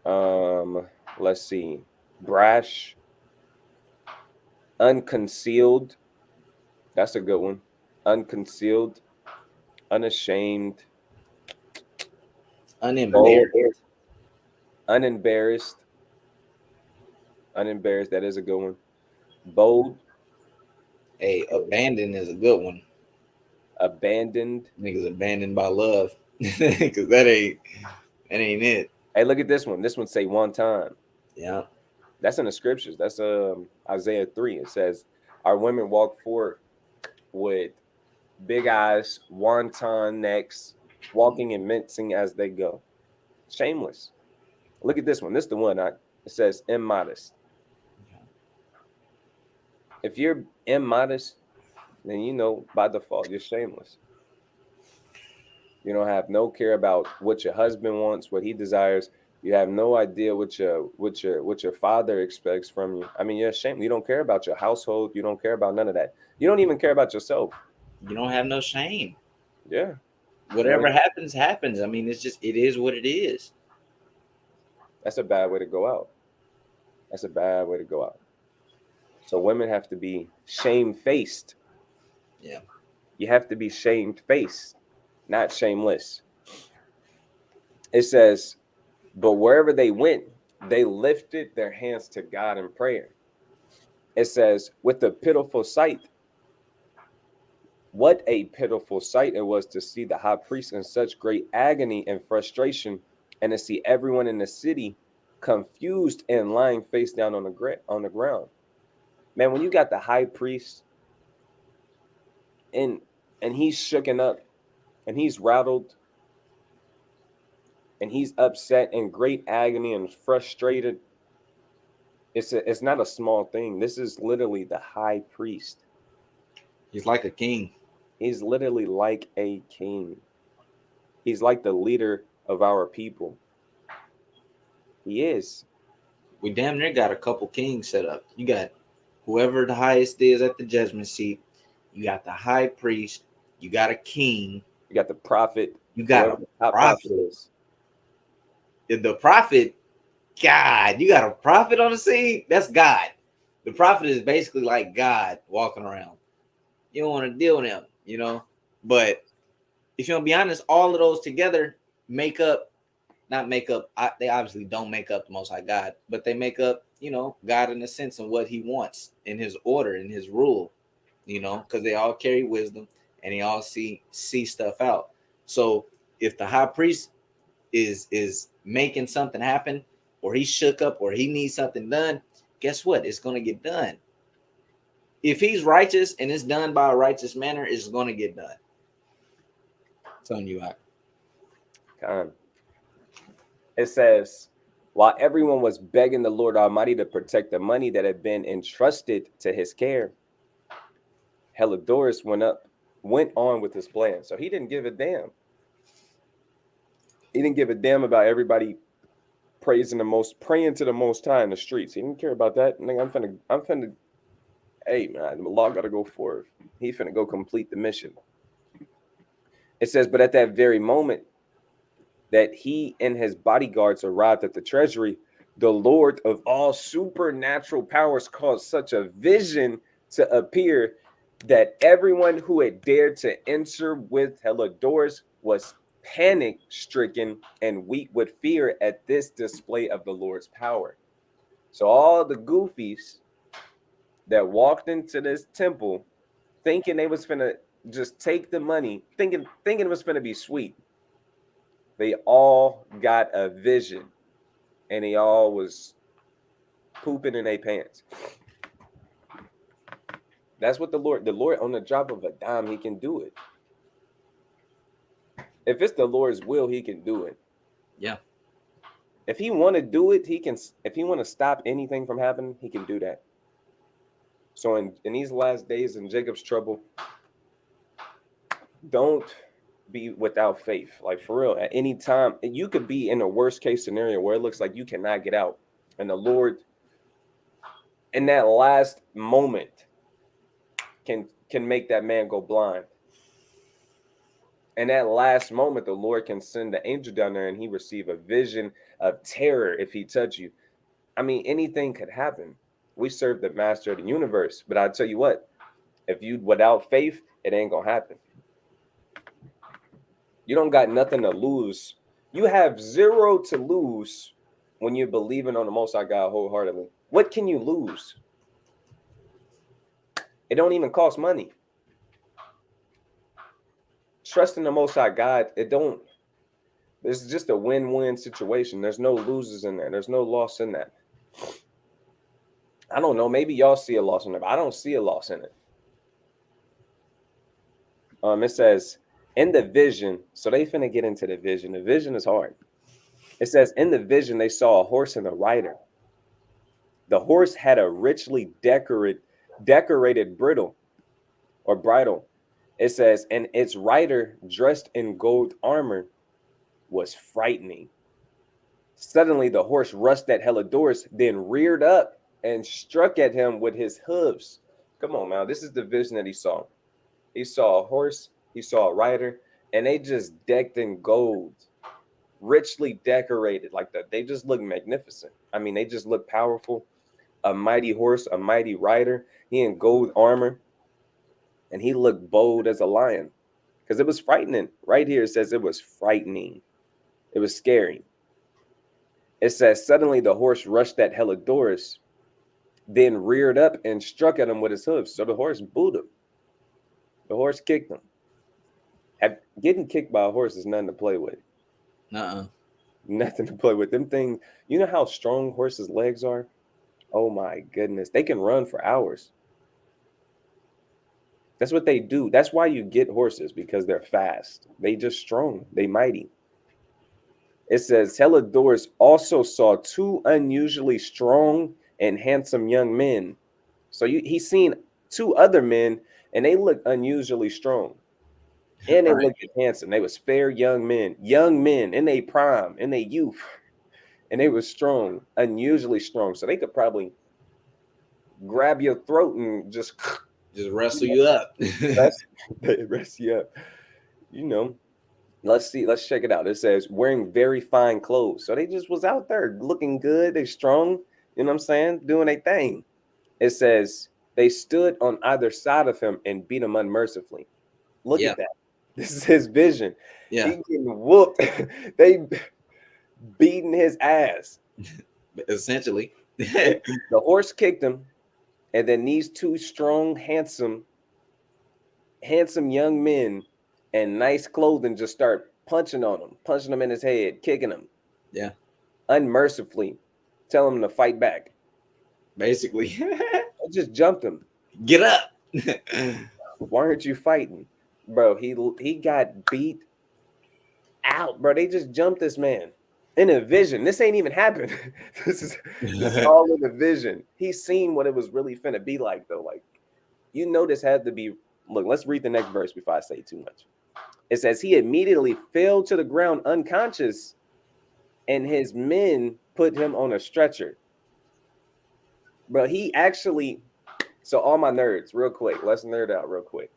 um, let's see. Brash, unconcealed. That's a good one. Unconcealed, unashamed, bold, Unembarrassed. unembarrassed, unembarrassed. That is a good one. Bold, Hey, abandoned is a good one. abandoned. Niggas abandoned by love. Cause that ain't it. Hey, look at this one. This one say one time. Yeah. That's in the scriptures. That's Isaiah 3. It says, our women walk forth with big eyes, wonton necks, walking and mincing as they go. Shameless. Look at this one. This is the one. It says immodest. If you're immodest, then you know by default you're shameless. You don't have no care about what your husband wants, what he desires. You have no idea what your father expects from you. I mean, you're ashamed. You don't care about your household. You don't care about none of that. You don't even care about yourself. You don't have no shame. Yeah. No, Whatever happens, happens. I mean, it is what it is. that's a bad way to go out. That's a bad way to go out. So women have to be shame-faced. Yeah. You have to be shame-faced, not shameless. It says, but wherever they went, they lifted their hands to God in prayer. It says, with a pitiful sight. What a pitiful sight it was to see the high priest in such great agony and frustration, and to see everyone in the city confused and lying face down on the ground. Man, when you got the high priest and he's shooken up and he's rattled and he's upset in great agony and frustrated, it's not a small thing. This is literally the high priest. He's like a king. He's literally like a king. He's like the leader of our people. He is. We damn near got a couple kings set up. You got whoever the highest is at the judgment seat. You got the high priest. You got a king. You got the prophet. You got Whoever a the top prophet prophet. is. The prophet, God, you got a prophet on the scene? That's God. The prophet is basically like God walking around. You don't want to deal with him, you know? But if you want to be honest, all of those together make up, not make up, they obviously don't make up the Most High God, but they make up, God in the sense of what he wants in his order, in his rule, because they all carry wisdom and they all see stuff out. So if the high priest is making something happen, or he's shook up, or he needs something done, guess what? It's going to get done. If he's righteous and it's done by a righteous manner, it's going to get done. I'm telling you out. It says, while everyone was begging the Lord Almighty to protect the money that had been entrusted to his care, Helidorus went on with his plan. So he didn't give a damn. He didn't give a damn about everybody praying to the Most High in the streets. He didn't care about that. I'm finna. Hey man, the law got to go forth. He finna go complete the mission. It says, but at that very moment that he and his bodyguards arrived at the treasury, the Lord of all supernatural powers caused such a vision to appear that everyone who had dared to enter with hella doors was panic stricken and weak with fear at this display of the Lord's power. So all the goofies that walked into this temple thinking they was finna just take the money, thinking it was finna be sweet, they all got a vision and they all was pooping in their pants. That's what the Lord on the drop of a dime, he can do it. If it's the Lord's will, he can do it. Yeah. If he want to do it, he can. If he want to stop anything from happening, he can do that. So in these last days in Jacob's trouble, don't be without faith. Like for real, at any time, you could be in a worst case scenario where it looks like you cannot get out, and the Lord, in that last moment, can make that man go blind. In that last moment, the Lord can send the angel down there, and he receive a vision of terror if he touch you. I mean, anything could happen. We serve the master of the universe, but I tell you what, if you without faith, it ain't gonna happen. You don't got nothing to lose. You have zero to lose when you're believing on the Most High God wholeheartedly. What can you lose? It don't even cost money. Trusting the Most High God, it don't. It's just a win-win situation. There's no losers in there. There's no loss in that. I don't know. Maybe y'all see a loss in it, but I don't see a loss in it. It says in the vision. So they finna get into the vision. The vision is hard. It says in the vision they saw a horse and a rider. The horse had a richly decorated bridle or bridle. It says, and its rider, dressed in gold armor, was frightening. Suddenly, the horse rushed at Helidorus, then reared up and struck at him with his hooves. Come on, now. This is the vision that he saw. He saw a horse, he saw a rider, and they just decked in gold, richly decorated like that. They just look magnificent. I mean, they just look powerful. A mighty horse, a mighty rider. He in gold armor, and he looked bold as a lion because it was frightening. Right here, it says it was frightening. It was scary. It says, suddenly the horse rushed at Helidorus, then reared up and struck at him with his hooves. So the horse booed him. The horse kicked him. Getting kicked by a horse is nothing to play with. Uh-uh. Nothing to play with. Them things, you know how strong horses' legs are? Oh my goodness. They can run for hours. That's what they do. That's why you get horses, because they're fast. They just strong. They mighty. It says Helidorus also saw two unusually strong and handsome young men. So he's seen two other men, and they look unusually strong, and they Right. looked handsome. They was fair young men in their prime, in their youth, and they was strong, unusually strong. So they could probably grab your throat and just Just wrestle you up. rest, rest you up. You know, let's see. Let's check it out. It says wearing very fine clothes. So they just was out there looking good. They strong. You know what I'm saying? Doing a thing. It says they stood on either side of him and beat him unmercifully. Look Yeah. at that. This is his vision. Yeah. He getting whooped. They beating his ass. Essentially. The horse kicked him, and then these two strong, handsome young men in nice clothing just start punching him in his head, kicking him Yeah. unmercifully, telling him to fight back. Basically. I just jumped him. Get up. Why aren't you fighting, bro? He got beat out, bro. They just jumped this man in a vision. This ain't even happened. This all in a vision. He's seen what it was really finna be like, though. Like, this had to be. Look, let's read the next verse before I say too much. It says he immediately fell to the ground unconscious, and his men put him on a stretcher. Bro, he actually. So all my nerds, real quick, let's nerd out real quick.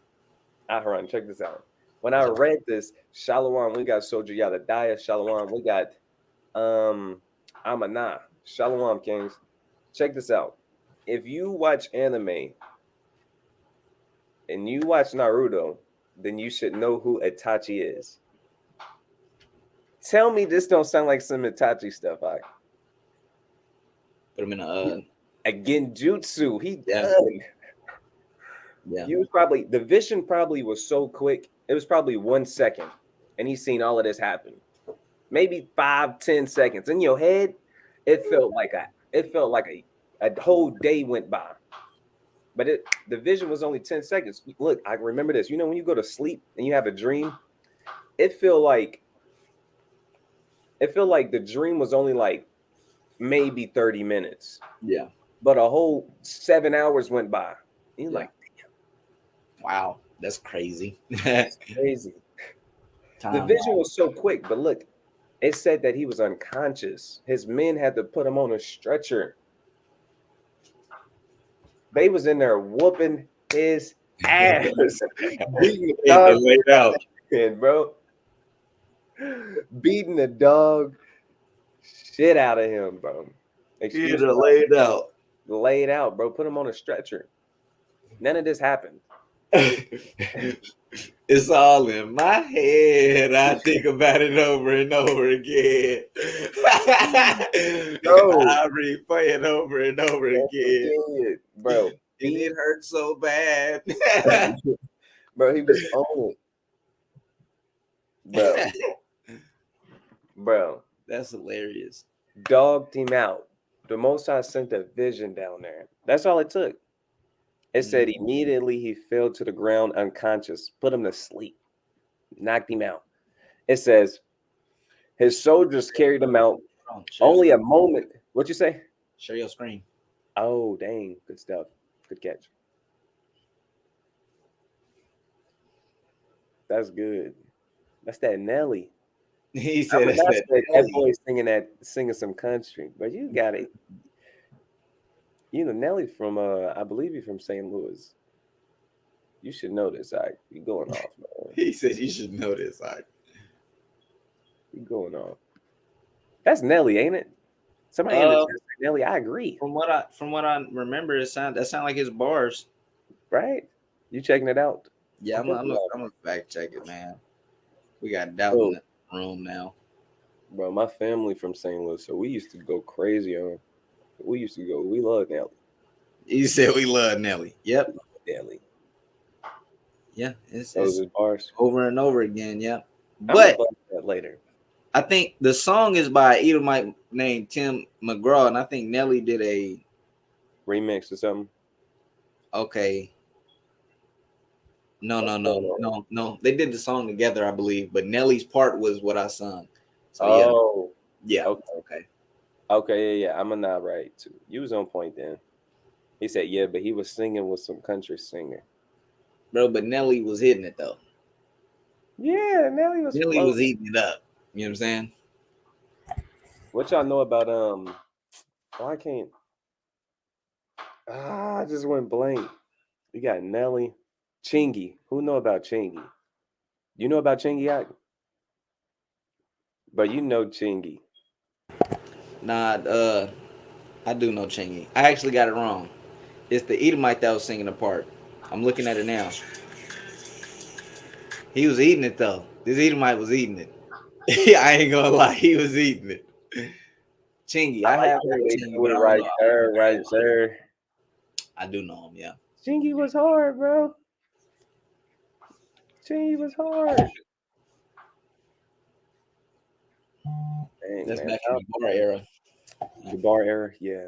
Aharon, check this out. When I read this, Shalom, we got Soldier Yadadiah, Shalom, we got Amanah, Shalom Kings. Check this out. If you watch anime, and you watch Naruto, then you should know who Itachi is. Tell me this don't sound like some Itachi stuff. Put him in A genjutsu. He yeah, done. yeah, You was probably the vision probably was so quick. It was probably 1 second, and he's seen all of this happen. Maybe 5, 10 seconds in your head. It felt like a whole day went by. But the vision was only 10 seconds. Look, I remember this. You know when you go to sleep and you have a dream, it feel like the dream was only like maybe 30 minutes, yeah, but a whole 7 hours went by. And you're yeah. like, Wow, that's crazy. that's crazy. The Time. vision was so quick, but look, it said that he was unconscious. His men had to put him on a stretcher. They was in there whooping his ass, beating the They dog laid out. in, bro. Beating the dog shit out of him, bro. He Excuse me, laid out. laid out, bro. Put him on a stretcher. None of this happened. It's all in my head. I think about it over and over again. Bro, I replay it over and over yes, he again. did, bro. And it hurts so bad. Bro, he was on it, bro. Bro, That's hilarious. dogged him out. The Most High sent a vision down there. That's all it took. It said Mm. immediately he fell to the ground unconscious, put him to sleep, knocked him out. It says his soldiers carried him out. Share your Only a screen. moment. What you say? Share your screen. Oh, dang. Good stuff. Good catch. That's good. That's that Nelly. He I said would that's not that say that Nelly. boy singing some country, but you got it. You know, Nelly from I believe he's from St. Louis. You should know this. All right, you going off, man. He said you should know this. All right. You going off. That's Nelly, ain't it? Somebody in the Uh, chat said Nelly. I agree. from what I remember, that sound like his bars. Right? You checking it out? Yeah, I I'm think gonna I'm we gonna are. I'm gonna fact check it, man. We got doubt in Bro, the room now. bro, my family from St. Louis, so we used to go crazy on. We used to go. We love Nelly. He said we love Nelly. Yep. Nelly. Yeah. It's Those it's are bars. over and over again. Yep. I'm gonna But bust that later. I think the song is by Edomite named Tim McGraw, and I think Nelly did a Remix or something. okay. No, What's no, going no, on? no, no. They did the song together, I believe, but Nelly's part was what I sung. So yeah, Oh, yeah, okay. okay, Okay, yeah, yeah. I'm a nod right too. You was on point then. He said, yeah, but he was singing with some country singer. bro. But Nelly was hitting it though. Yeah, Nelly was Nelly was floating. eating it up. You know what I'm saying? What y'all know about oh, I can't I just went blank. We got Nelly. Chingy. Who know about Chingy? You know about Chingy? But you know Chingy. Nah, I do know Chingy. I actually got it wrong. It's the Edomite that was singing the part. I'm looking at it now. He was eating it though. This Edomite was eating it. I ain't gonna lie, he was eating it. Chingy, I I like have the heard way he Chingy, do but it I don't right know. there, right there. I do know him, yeah. Chingy was hard, bro. Chingy was hard. Dang, That's man. back in the bar era. The bar era, yeah.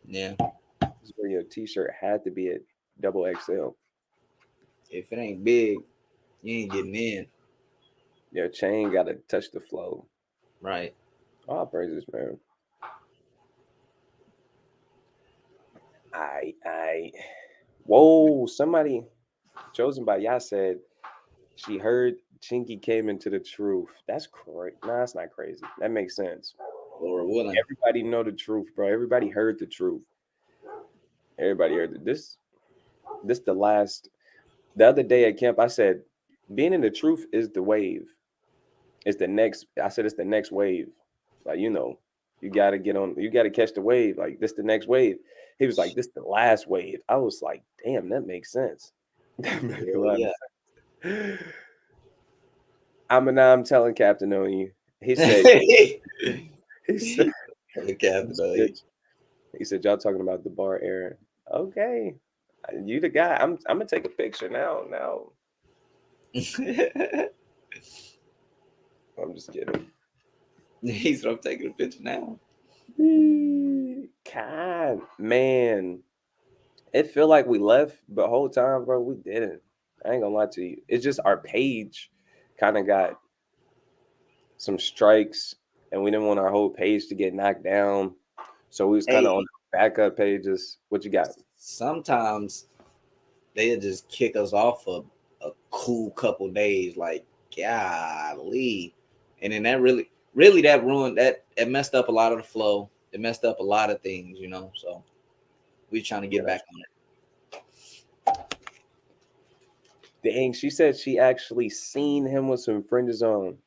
Yeah. This is where your t-shirt had to be at double XL. If it ain't big, you ain't getting in. Your chain gotta touch the flow. Right. All praises, man. I whoa, somebody chosen by Yah said she heard Chinky came into the truth. That's crazy. Nah, that's not crazy. That makes sense. Lord willing. Everybody know the truth, bro. Everybody heard the truth. Everybody heard it. This the last. The other day at camp, I said, being in the truth is the wave. It's the next. I said it's the next wave. Like you gotta get on. You gotta catch the wave. Like this the next wave. He was like, this the last wave. I was like, damn, that makes sense. That make a Hell lot of yeah. sense. I'm telling Captain OE. He said, he said, Captain this OE. bitch. He said, y'all talking about the bar era. Okay. You the guy. I'm gonna take a picture now. Now. I'm just kidding. He's I'm taking a picture now. God, man. It feel like we left, but whole time, bro, we didn't. I ain't gonna lie to you. It's just our page kind of got some strikes, and we didn't want our whole page to get knocked down. So we was kind of on Hey, the backup pages. What you got? sometimes they'll just kick us off for a cool couple days, like golly. And then that really that ruined that it messed up a lot of the flow. It messed up a lot of things, you know. So we trying to Yeah, get back on it. dang, she said she actually seen him with some fringes on.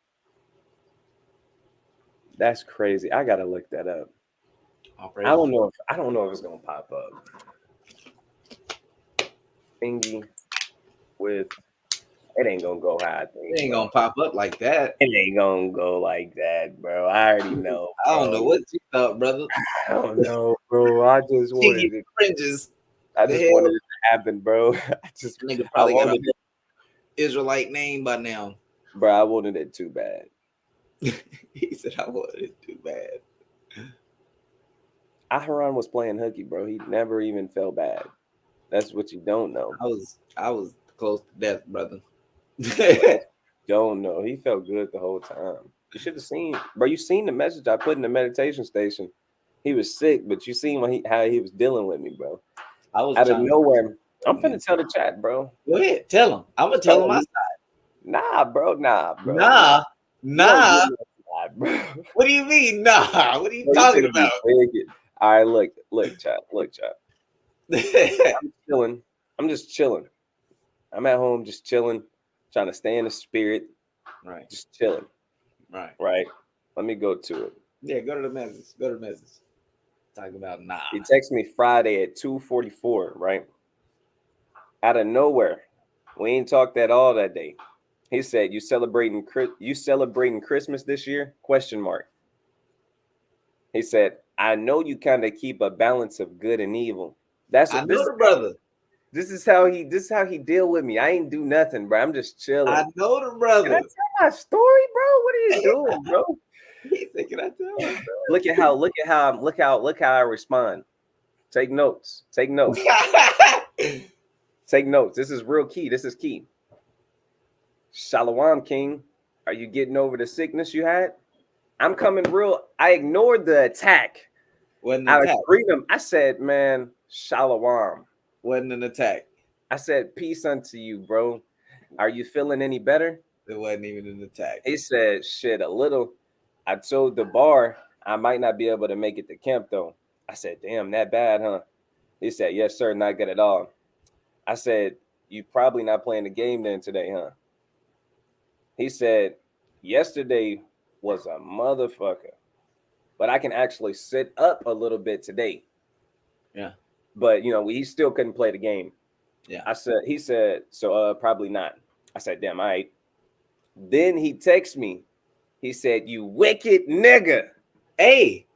That's crazy. I gotta look that up. Operation. I don't know if it's gonna pop up. Thingy with it ain't gonna go how I It think, ain't bro. gonna pop up like that. It ain't gonna go like that, bro. I already know, I don't know bro. what you thought, brother. I don't know, bro. Kingy fringes. I The just hell, wanted it to happen, bro. nigga I probably got a wanted it, Israelite name by now. bro. I wanted it too bad. He said I wanted it too bad. Aharon was playing hooky, bro. He never even felt bad. That's what you don't know. I was close to death, brother. Bro, that's what you don't know. He felt good the whole time. You should have seen, bro. You seen the message I put in the meditation station. He was sick, but you seen how he was dealing with me, bro. I was Out of trying to nowhere, I'm man. finna tell the chat, bro. Go ahead, tell him. I'm gonna tell Tell him my him, side. nah, bro, nah, bro, nah. Nah, You don't get nah. no side, bro. What do you mean, nah? What are you Bro, you talking finna be wicked. All right, look, chat. about? I'm chilling. I'm just chilling. I'm at home, just chilling, trying to stay in the spirit, Right, just chilling. right. Right. Let me go to it. Yeah, go to the message. Go to the message. Talk about nah. He texted me Friday at 2:44. Right. Out of nowhere, we ain't talked at all that day. He said, You celebrating Christmas this year? Question mark. He said, I know you kind of keep a balance of good and evil. That's I what know the brother. this is how he deal with me. I ain't do nothing, bro. I'm just I chilling. know the Can I brother. tell my story, bro? What are you doing, bro? He said, "Can I tell him?" Look how I respond. Take notes. Take notes. Take notes. This is real key. This is key. Shalom, King. Are you getting over the sickness you had? I'm coming real. I ignored the attack. Wasn't an Out of attack. freedom, I said, man, Shalom. Wasn't an attack. I said, peace unto you, bro. Are you feeling any better? It wasn't even an attack. He said, shit, a little. I told the bar I might not be able to make it to camp though. I said, damn, that bad, huh? He said, yes, sir, not good at all. I said, you probably not playing the game then today, huh? He said, yesterday was a motherfucker, but I can actually sit up a little bit today. Yeah, But he still couldn't play the game. yeah. He said, so probably not. I said, damn, all right. Then he texted me. He said, you wicked nigga. Hey,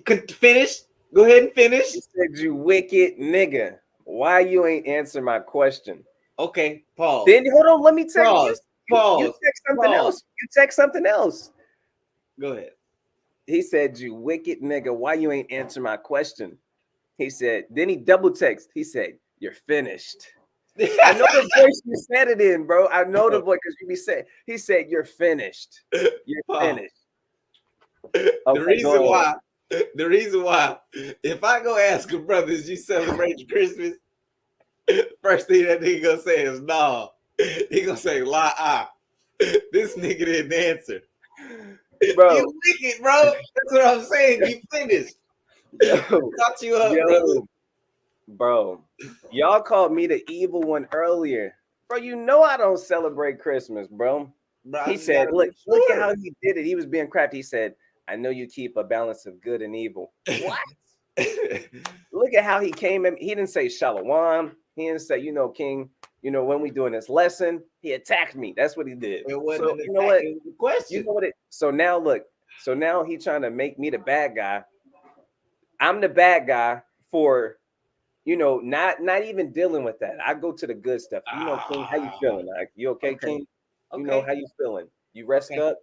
could finish. Go ahead and finish. He said, you wicked nigga. Why you ain't answer my question? Okay, pause. Then hold on, let me text you. Pause. You Pause. text something Pause. else. You text something else. Go ahead. He said, you wicked nigga. Why you ain't answer my question? He said, then he double text. He said, you're finished. I know the voice you said it in, bro. I know the voice because you be saying. He said, "You're finished. You're Pause. finished." The Okay, go reason ahead. why, the reason why, if I go ask a brother, is you celebrate Christmas? First thing that nigga gonna say is no. He gonna say la. This nigga didn't answer. Bro, You wicked, bro. That's what I'm saying. You finished. yo, Caught you up, brother. yo, bro. Y'all called me the evil one earlier, bro. You know I don't celebrate Christmas, bro. Bro, I He just said, gotta "Look, be look at sure. how he did it. He was being crafty." He said, "I know you keep a balance of good and evil." What? Look at how he came in. He didn't say shalom. He didn't say, King, when we doing this lesson, he attacked me. That's what he did. It wasn't So an you know attack. what? It was a You question. know what it so now look, so now he trying to make me the bad guy. I'm the bad guy for not even dealing with that. I go to the good stuff. King, how you Ah, feeling? Like, you okay, okay. King? Okay. How you feeling? You rest Okay. up?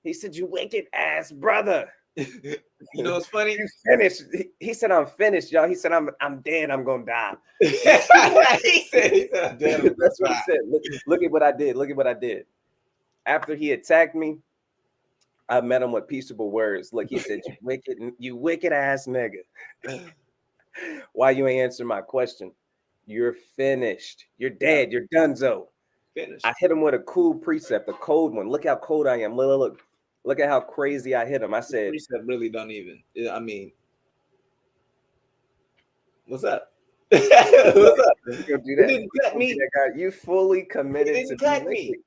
He said, you wicked ass brother. You know what's funny? You finished. He said, I'm finished, y'all. He said, I'm dead. I'm gonna die. he said, I'm dead. I'm That's what he gonna said. Look at what I did. Look at what I did. After he attacked me, I met him with peaceable words. Look, he said, you wicked ass nigga. die. Why you ain't answer my question? You're finished. You're Yeah, dead. You're donezo. I finished. hit him with a cool precept, a cold one. Look how cold I am. Look at how crazy I hit him. I This said, precept really don't even. I mean, what's up? What's up? you gonna do It that? didn't You cut gonna be me. that guy? You fully It committed to didn't be cut me. wicked.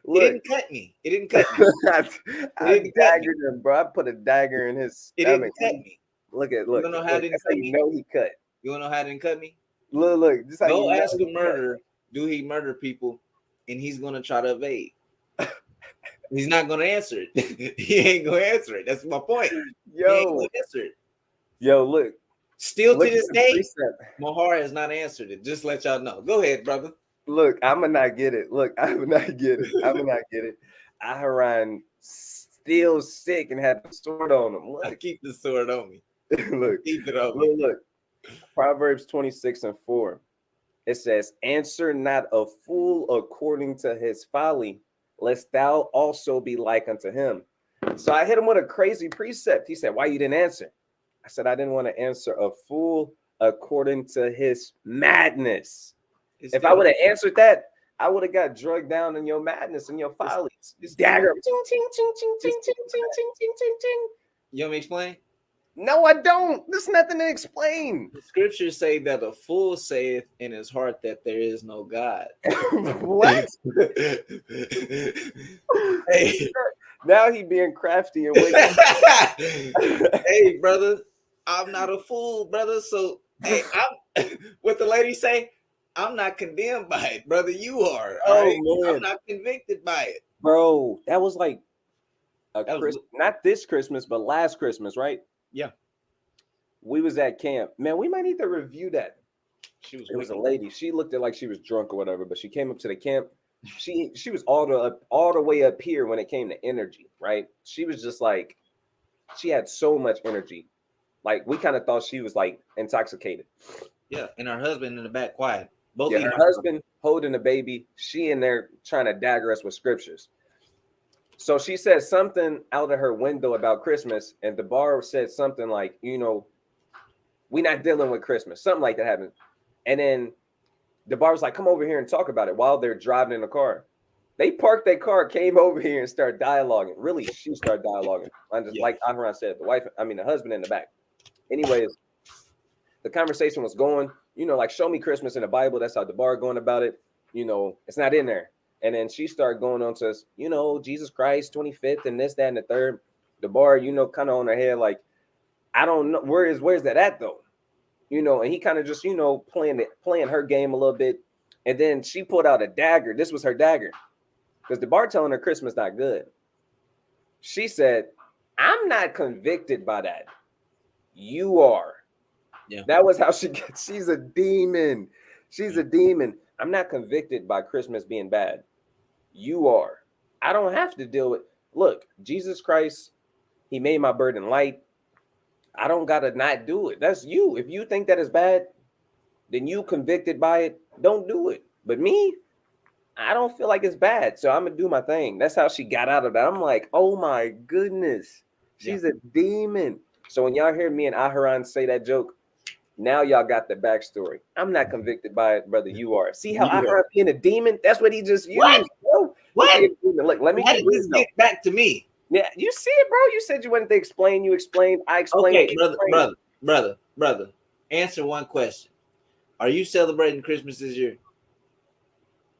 It Look, didn't cut me. It didn't cut me. I, It I didn't cut me. daggered him, bro. I put a dagger in his It stomach. didn't cut me. Look, You wanna know how it didn't That's how cut you me? know he cut. You wanna know how it didn't cut me? Look. This is how you Go know ask a he cut. murderer, do he murder people? And he's gonna try to evade. He's not gonna answer it. He ain't gonna answer it. That's my point. He ain't Yo, gonna answer it. look. Still to Look at this the day, precept. Mahar has not answered it. Just let y'all know. Go ahead, brother. Look, I'm gonna not get it. Look, I'm gonna not get it. I'm gonna not get it. Aharon still sick and had the sword on him. I Look, keep the sword on me. look, Keep it on me. look. Proverbs 26:4. It says, "Answer not a fool according to his folly, lest thou also be like unto him." So I hit him with a crazy precept. He said, "Why you didn't answer?" I said, "I didn't want to answer a fool according to his madness." It's If I still would have answered that, I would have got drugged down in your madness and your it's, follies. it's still Dagger. Ching, ching, ching, ching, it's ching, still ching, ching, ching, ching, ching, ching. you want me to explain? No, I don't. There's nothing to explain. The scriptures say that a fool saith in his heart that there is no God. What? Hey, Now he being crafty and wicked. hey, brother, I'm not a fool, brother. So, hey, I'm what the lady say. I'm not condemned by it, brother. You are. All Oh right, I'm man, not convicted by it. bro, that was like a That was not this Christmas, but last Christmas, right? yeah. We was at camp. Man, we might need to review that. She was It was a wicked. lady. She looked like she was drunk or whatever, but she came up to the camp. She was all the way up here when it came to energy, right? She was just like she had so much energy. Like we kind of thought she was like intoxicated. Yeah, and her husband in the back, quiet. Both Yeah, of her y'all. husband holding the baby. She in there trying to dagger us with scriptures. So she said something out of her window about Christmas, and the bar said something like, we not dealing with Christmas, something like that happened. And then the bar was like, come over here and talk about it while they're driving in the car. They parked their car, came over here and started dialoguing. Really, she started dialoguing. I just Yeah. like Ahran said, the husband in the back. Anyways, the conversation was going, like show me Christmas in the Bible. That's how the bar going about it. It's not in there. And then she started going on to, Jesus Christ, 25th, and this, that, and the third. The bar, kind of on her head, like, I don't know, where's that at though? And he kind of just, playing her game a little bit. And then she pulled out a dagger. This was her dagger. Because the bar telling her Christmas not good. She said, I'm not convicted by that. You are. Yeah. That was how she gets. She's a demon. She's a demon. I'm not convicted by Christmas being bad. You are. I don't have to deal with. Look, Jesus Christ, he made my burden light. I don't got to not do it. That's you. If you think that is bad, then you convicted by it. Don't do it. But me, I don't feel like it's bad. So I'm going to do my thing. That's how she got out of that. I'm like, oh my goodness. She's a demon. So when y'all hear me and Aharon say that joke, now y'all got the backstory. I'm not convicted by it, brother. You are. See how Aharon being a demon? That's what he just used. What? Bro. What? Look, let me How keep did this reading. get back to me? Yeah, you see it, bro. You said you wanted to explain. You explained. I explained. Okay, brother. Answer one question. Are you celebrating Christmas this year?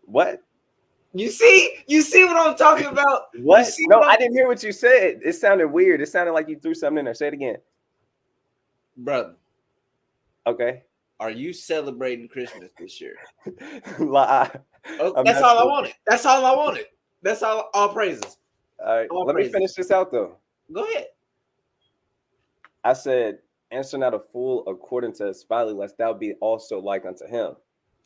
What? You see what I'm talking about? What? No, I didn't hear what you said. It sounded weird. It sounded like you threw something in there. Say it again. Brother. Okay. Are you celebrating Christmas this year? Lie. Oh, I'm that's not all I sure. wanted. That's all I wanted. That's all praises. All right, All let me praises. finish this out though. Go ahead. I said, answer not a fool according to his folly, lest thou be also like unto him.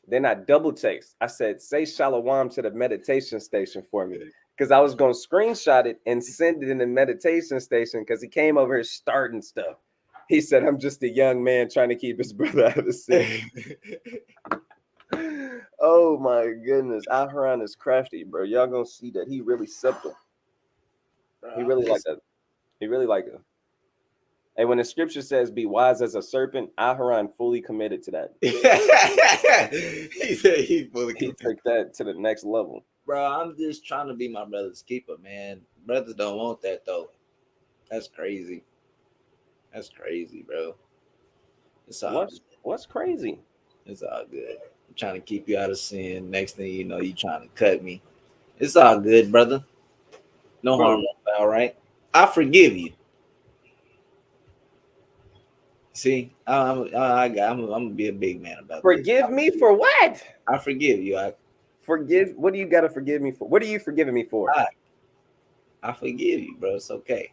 Then I double text. I said, say shalom to the meditation station for me. Because I was going to screenshot it and send it in the meditation station because he came over here starting stuff. He said, I'm just a young man trying to keep his brother out of sin. Oh my goodness. Aharon is crafty, bro. Y'all going to see that he really subtle. He really like that. He really like it. And when the scripture says, be wise as a serpent, Aharon fully committed to that. He said he fully He committed. took that to the next level. Bro, I'm just trying to be my brother's keeper, man. Brothers don't want that though. That's crazy. That's crazy, bro. It's all good. What's crazy? It's all good. I'm trying to keep you out of sin. Next thing you know, you trying to cut me. It's all good, brother. No Bro, harm, no foul, right? I forgive you. See, I'm gonna be a big man about this. forgive me for what? I forgive you. Forgive, what do you got to forgive me for? What are you forgiving me for? I forgive you, bro. It's okay.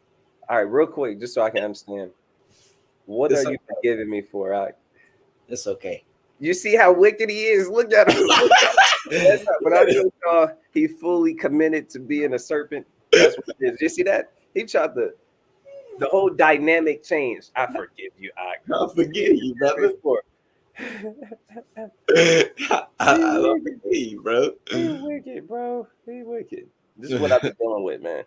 All right, real quick, just so I can understand. What It's are you okay. forgiving me for? All right. It's okay. You see how wicked he is? Look at him. That's not, when I told y'all he fully committed to being a serpent, that's what it is. You see that? He tried the whole dynamic change. I forgive you. I forgive you, brother. I love you, bro. He wicked, bro. He wicked. This is what I've been dealing with, man.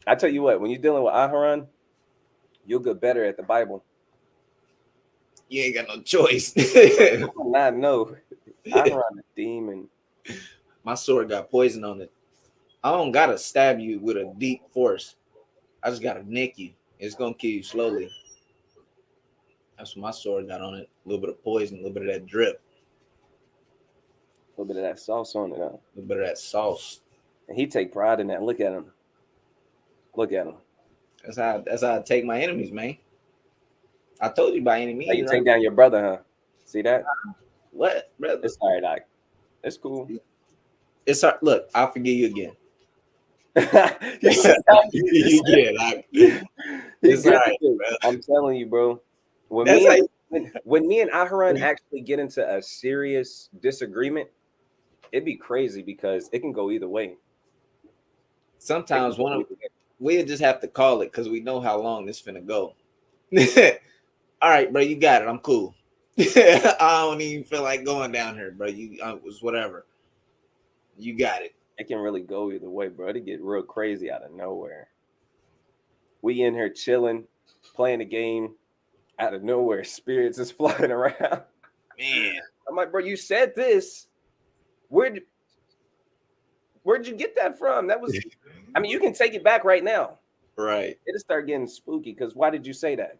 I tell you what, when you're dealing with Aharon, you'll get better at the Bible. You ain't got no choice. I know. Aharon a demon. My sword got poison on it. I don't gotta stab you with a deep force. I just gotta nick you. It's gonna kill you slowly. That's what my sword got on it. A little bit of poison, a little bit of that drip, A little bit of that sauce on it, huh? a little bit of that sauce. And he take pride in that. Look at him. Look at him. That's how I take my enemies, man. I told you by any Like you means, take right? down your brother, huh? See that? What, brother? It's all right, Ike. It's cool. It's hard. Look, I'll forgive you again. You said that. You get like, He it's all good right, with it. bro. I'm telling you, bro. When That's me how and you, when me and Aharon actually get into a serious disagreement, it'd be crazy because it can go either way. It can sometimes go one of either way. we just have to call it because we know how long this finna go. All right, bro, you got it. I'm cool. I don't even feel like going down here, bro. You was whatever. You got it. It can really go either way, bro. It get real crazy out of nowhere. We in here chilling, playing a game. Out of nowhere, spirits is flying around. Man, I'm like, bro, you said this. Where'd where'd you get that from? That was, I mean, you can take it back right now. right, It'll start getting spooky because why did you say that?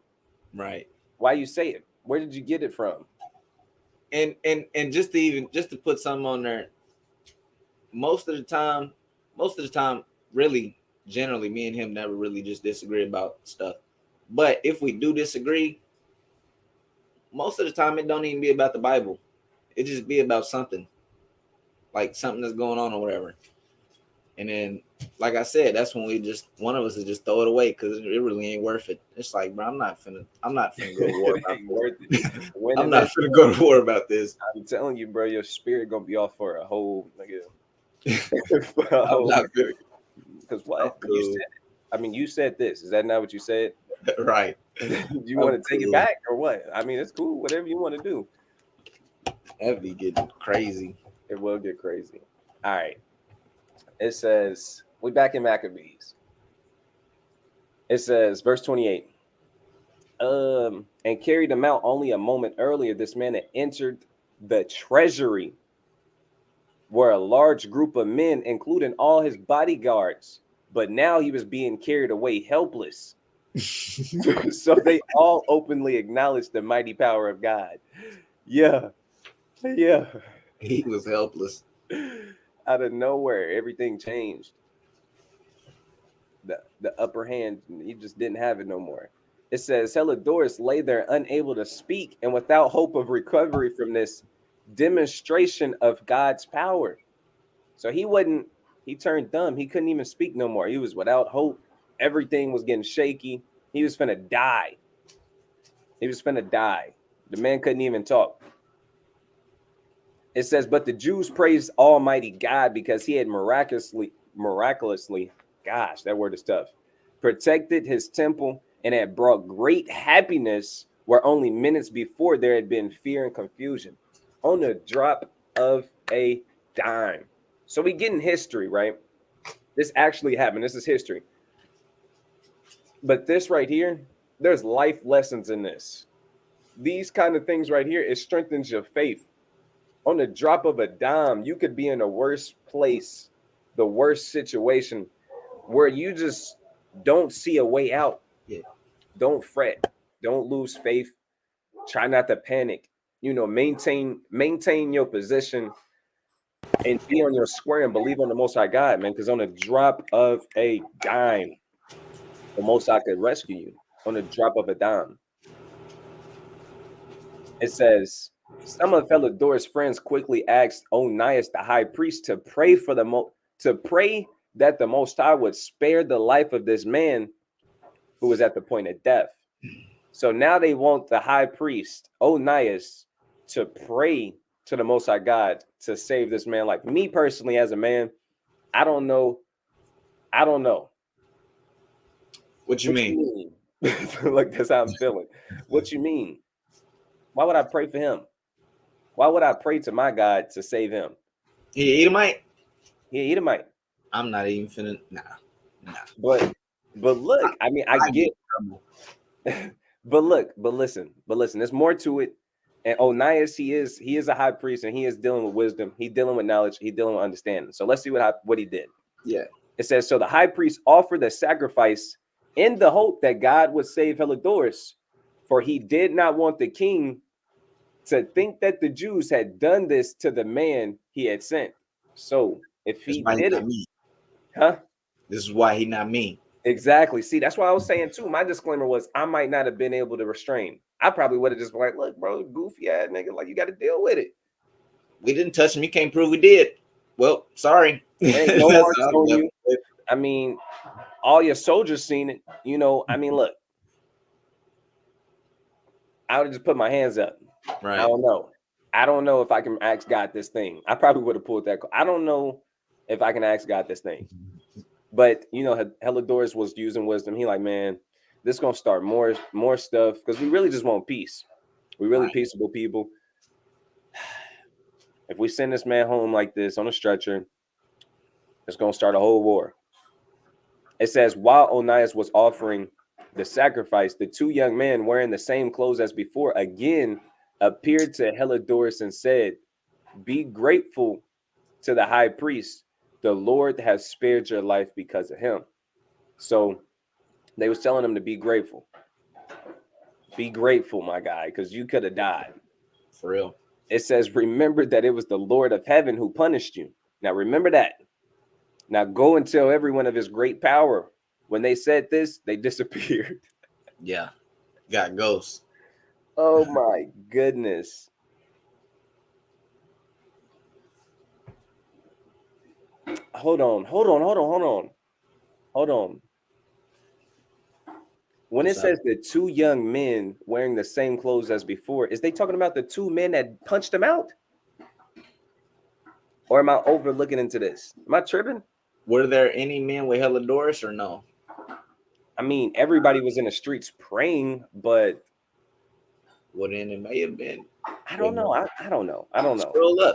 right. Why you say it? Where did you get it from? And just to put something on there, most of the time, really, generally, me and him never really just disagree about stuff. But if we do disagree, most of the time it don't even be about the Bible. It just be about something, like something that's going on or whatever. And then, like I said, that's when we just one of us is just throw it away because it really ain't worth it. It's like, bro, I'm not finna go to war It about ain't this. worth it. When I'm not finna go to war about this. I'm telling you, bro, your spirit gonna be off for a whole I'm not finna. because I'm what you cool. said. I mean, you said this. Is that not what you said? Right. You I'm want to take it cool. back or what? I mean, it's cool. Whatever you want to do. That'd be getting crazy. It will get crazy. All right. It says we back in Maccabees. It says verse 28. And carried them out only a moment earlier. This man had entered the treasury where a large group of men, including all his bodyguards, but now he was being carried away helpless. So they all openly acknowledged the mighty power of God. Yeah, yeah. He was helpless. Out of nowhere, everything changed. The upper hand, he just didn't have it no more. It says Heliodoros lay there unable to speak and without hope of recovery from this demonstration of God's power. So he wasn't, he turned dumb. He couldn't even speak no more. He was without hope. Everything was getting shaky. He was finna die. He was finna die. The man couldn't even talk. It says, but the Jews praised Almighty God because he had miraculously, gosh, that word is tough, protected his temple and had brought great happiness where only minutes before there had been fear and confusion on the drop of a dime. So we get in history, right? This actually happened. This is history. But this right here, there's life lessons in this. These kind of things right here, it strengthens your faith. On the drop of a dime, you could be in a worse place, the worst situation where you just don't see a way out. Yeah. Don't fret. Don't lose faith. Try not to panic. Maintain your position and be on your square and believe on the Most High God, man. Because on the drop of a dime, the Most High could rescue you. On the drop of a dime. It says, some of Heliodoros' friends quickly asked Onias, the high priest, to pray for to pray that the Most High would spare the life of this man who was at the point of death. So now they want the high priest, Onias, to pray to the Most High God to save this man. Like me personally, as a man, I don't know. I don't know. What you mean? mean? Like that's how I'm feeling. What you mean? Why would I pray for him? Why would I pray to my God to save him? He Edomite? He Edomite. I'm not even finna. Nah. But look, I mean, I get, but listen, there's more to it. And Onias, he is a high priest, and he is dealing with wisdom. He's dealing with knowledge. He's dealing with understanding. So let's see what he did. Yeah. It says, so the high priest offered the sacrifice in the hope that God would save Heliodoros, for he did not want the king to think that the Jews had done this to the man he had sent. So if That's he why he did not it, me. huh? This is why he not me. Exactly. See, that's what I was saying too. My disclaimer was I might not have been able to restrain. I probably would have just been like, look, bro, goofy ass nigga, like you got to deal with it. We didn't touch him. You can't prove we did. Well, sorry. Ain't no marks on you. I mean, all your soldiers seen it. I mean, look, I would have just put my hands up. Right. I don't know. I don't know if I can ask God this thing. I probably would have pulled that. I don't know if I can ask God this thing. But Heliodoros was using wisdom. He like, man, this is gonna start more stuff because we really just want peace. We really peaceable people. If we send this man home like this on a stretcher, it's gonna start a whole war. It says, while Onias was offering the sacrifice, the two young men wearing the same clothes as before again appeared to Heliodoros and said, be grateful to the high priest. The Lord has spared your life because of him. So they was telling him to be grateful. Be grateful, my guy, because you could have died. For real. It says, remember that it was the Lord of heaven who punished you. Now remember that. Now go and tell everyone of his great power. When they said this, they disappeared. Yeah. Got ghosts. Oh my goodness. Hold on. When it says the two young men wearing the same clothes as before, is they talking about the two men that punched him out? Or am I overlooking into this? Am I tripping? Were there any men with Heliodoros or no? I mean, everybody was in the streets praying, but Well, then it may have been. I don't know. I don't know.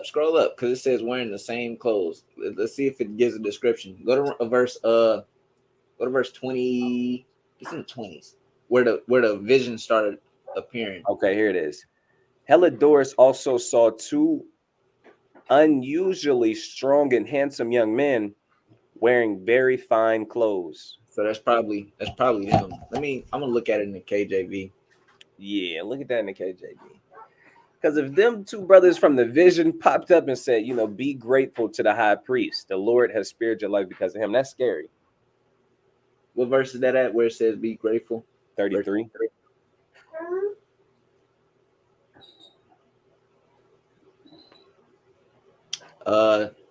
Scroll up, because it says wearing the same clothes. Let's see if it gives a description. Go to verse 20. It's in the 20s. Where the vision started appearing. Okay, here it is. Heliodoros also saw two unusually strong and handsome young men wearing very fine clothes. So that's probably them. I'm gonna look at it in the KJV. Yeah, look at that in the KJV. Because if them two brothers from the vision popped up and said, be grateful to the high priest, the Lord has spared your life because of him, that's scary. What verse is that at where it says be grateful? Verse 33. 3.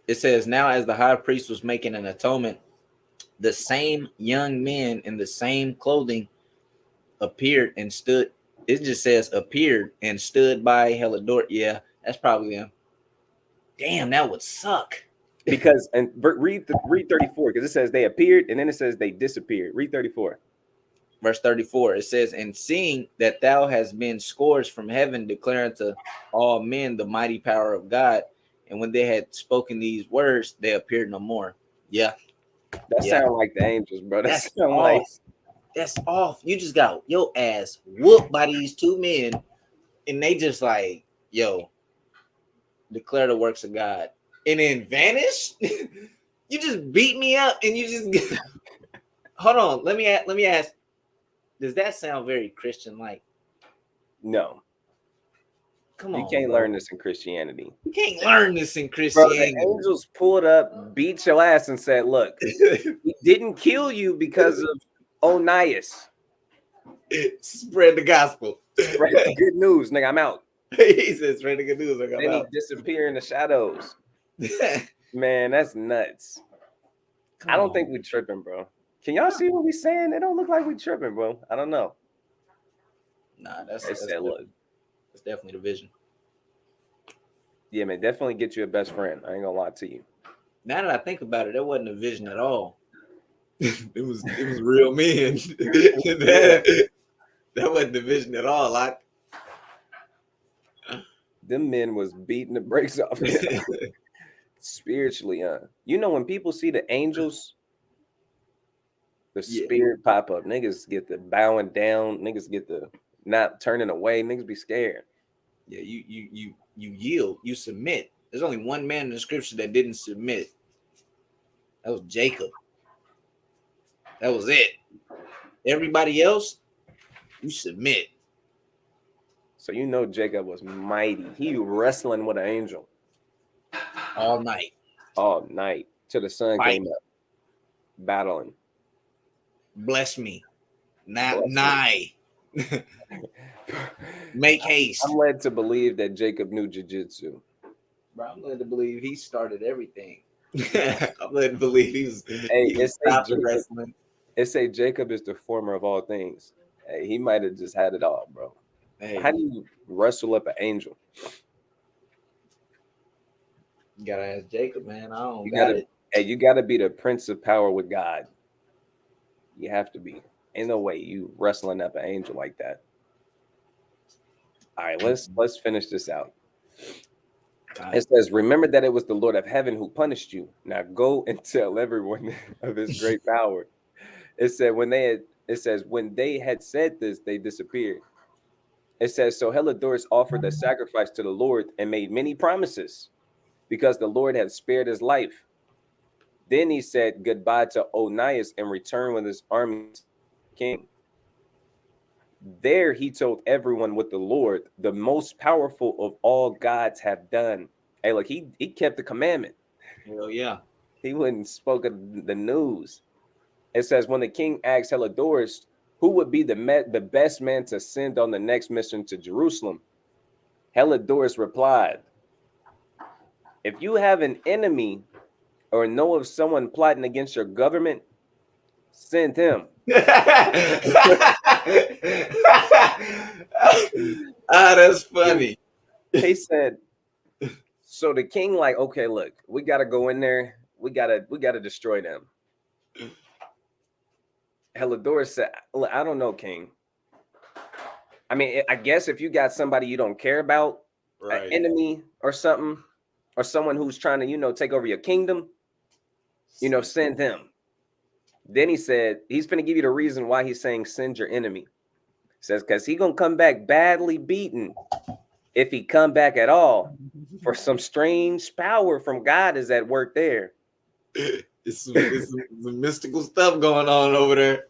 It says, now as the high priest was making an atonement, the same young men in the same clothing appeared and stood. It just says appeared and stood by Helidor. Yeah, that's probably them. Damn, that would suck. Because and read 34 because it says they appeared and then it says they disappeared. Read 34. Verse 34, it says, and seeing that thou hast been scourged from heaven, declaring to all men the mighty power of God. And when they had spoken these words, they appeared no more. Yeah, That yeah. sound like the angels, bro. That That's sound like off. That's off. You just got your ass whooped by these two men, and they just like, yo, declare the works of God. And then vanish? You just beat me up and you just hold on. Let me ask. Does that sound very Christian like? no. Come You on, can't bro. learn this in Christianity. You can't learn this in Bro, the Christianity. angels pulled up, beat your ass, and said, look, we didn't kill you because of Onias. Spread the gospel. Spread the good news, nigga. I'm out. He says, spread the good news. Like, I'm Then he out. disappeared in the shadows. Man, that's nuts. I Come don't on. think we tripping, bro. Can y'all see what we saying? It don't look like we tripping, bro. I don't know. Nah, that's They said, look, that's definitely the vision. yeah, man, definitely get you a best friend. I ain't gonna lie to you. Now that I think about it, that wasn't a vision at all. it was real men. that wasn't the vision at all. Like Them men was beating the brakes off him spiritually, You know, when people see the angels, the yeah, spirit pop up, niggas get the bowing down, niggas get the not turning away, niggas be scared. yeah, you yield, you submit. There's only one man in the scripture that didn't submit. That was Jacob. That was it. Everybody else, you submit So you know Jacob was mighty. He wrestling with an angel all night. all night till the sun Fight, came up, battling. bless me, not Bless me. nigh. Make haste. I'm led to believe that Jacob knew jujitsu. Bro, I'm led to believe he started everything. I'm led to believe Hey, he stopped the wrestling. it say Jacob is the former of all things. Hey, he might have just had it all, bro. Hey, How do you wrestle up an angel? you gotta ask Jacob, man. I don't You got gotta, it. hey, you gotta be the prince of power with God. You have to be. Ain't no way you wrestling up an angel like that. All right, let's finish this out. It says, "Remember that it was the Lord of heaven who punished you. Now go and tell everyone of his great power." It said it says when they had said this, they disappeared. It says, so Helidorus offered a sacrifice to the Lord and made many promises because the Lord had spared his life. Then he said goodbye to Onias and returned with his army to the king. There he told everyone what the Lord, the most powerful of all gods, have done. Hey, look, he kept the commandment. Hell yeah. He wouldn't spoke of the news. It says when the king asked Helidorus who would be the best man to send on the next mission to Jerusalem, Helidorus replied, if you have an enemy or know of someone plotting against your government, send him. That's funny. He said, so the king like, okay, look, we got to go in there. We got to destroy them. Helidorus said, look, I don't know, king. I mean, I guess if you got somebody you don't care about, an Right. enemy or something, or someone who's trying to, take over your kingdom, send him. Then he said, he's going to give you the reason why he's saying send your enemy. He says, because he's going to come back badly beaten if he come back at all. For some strange power from God is at work there. It's some mystical stuff going on over there.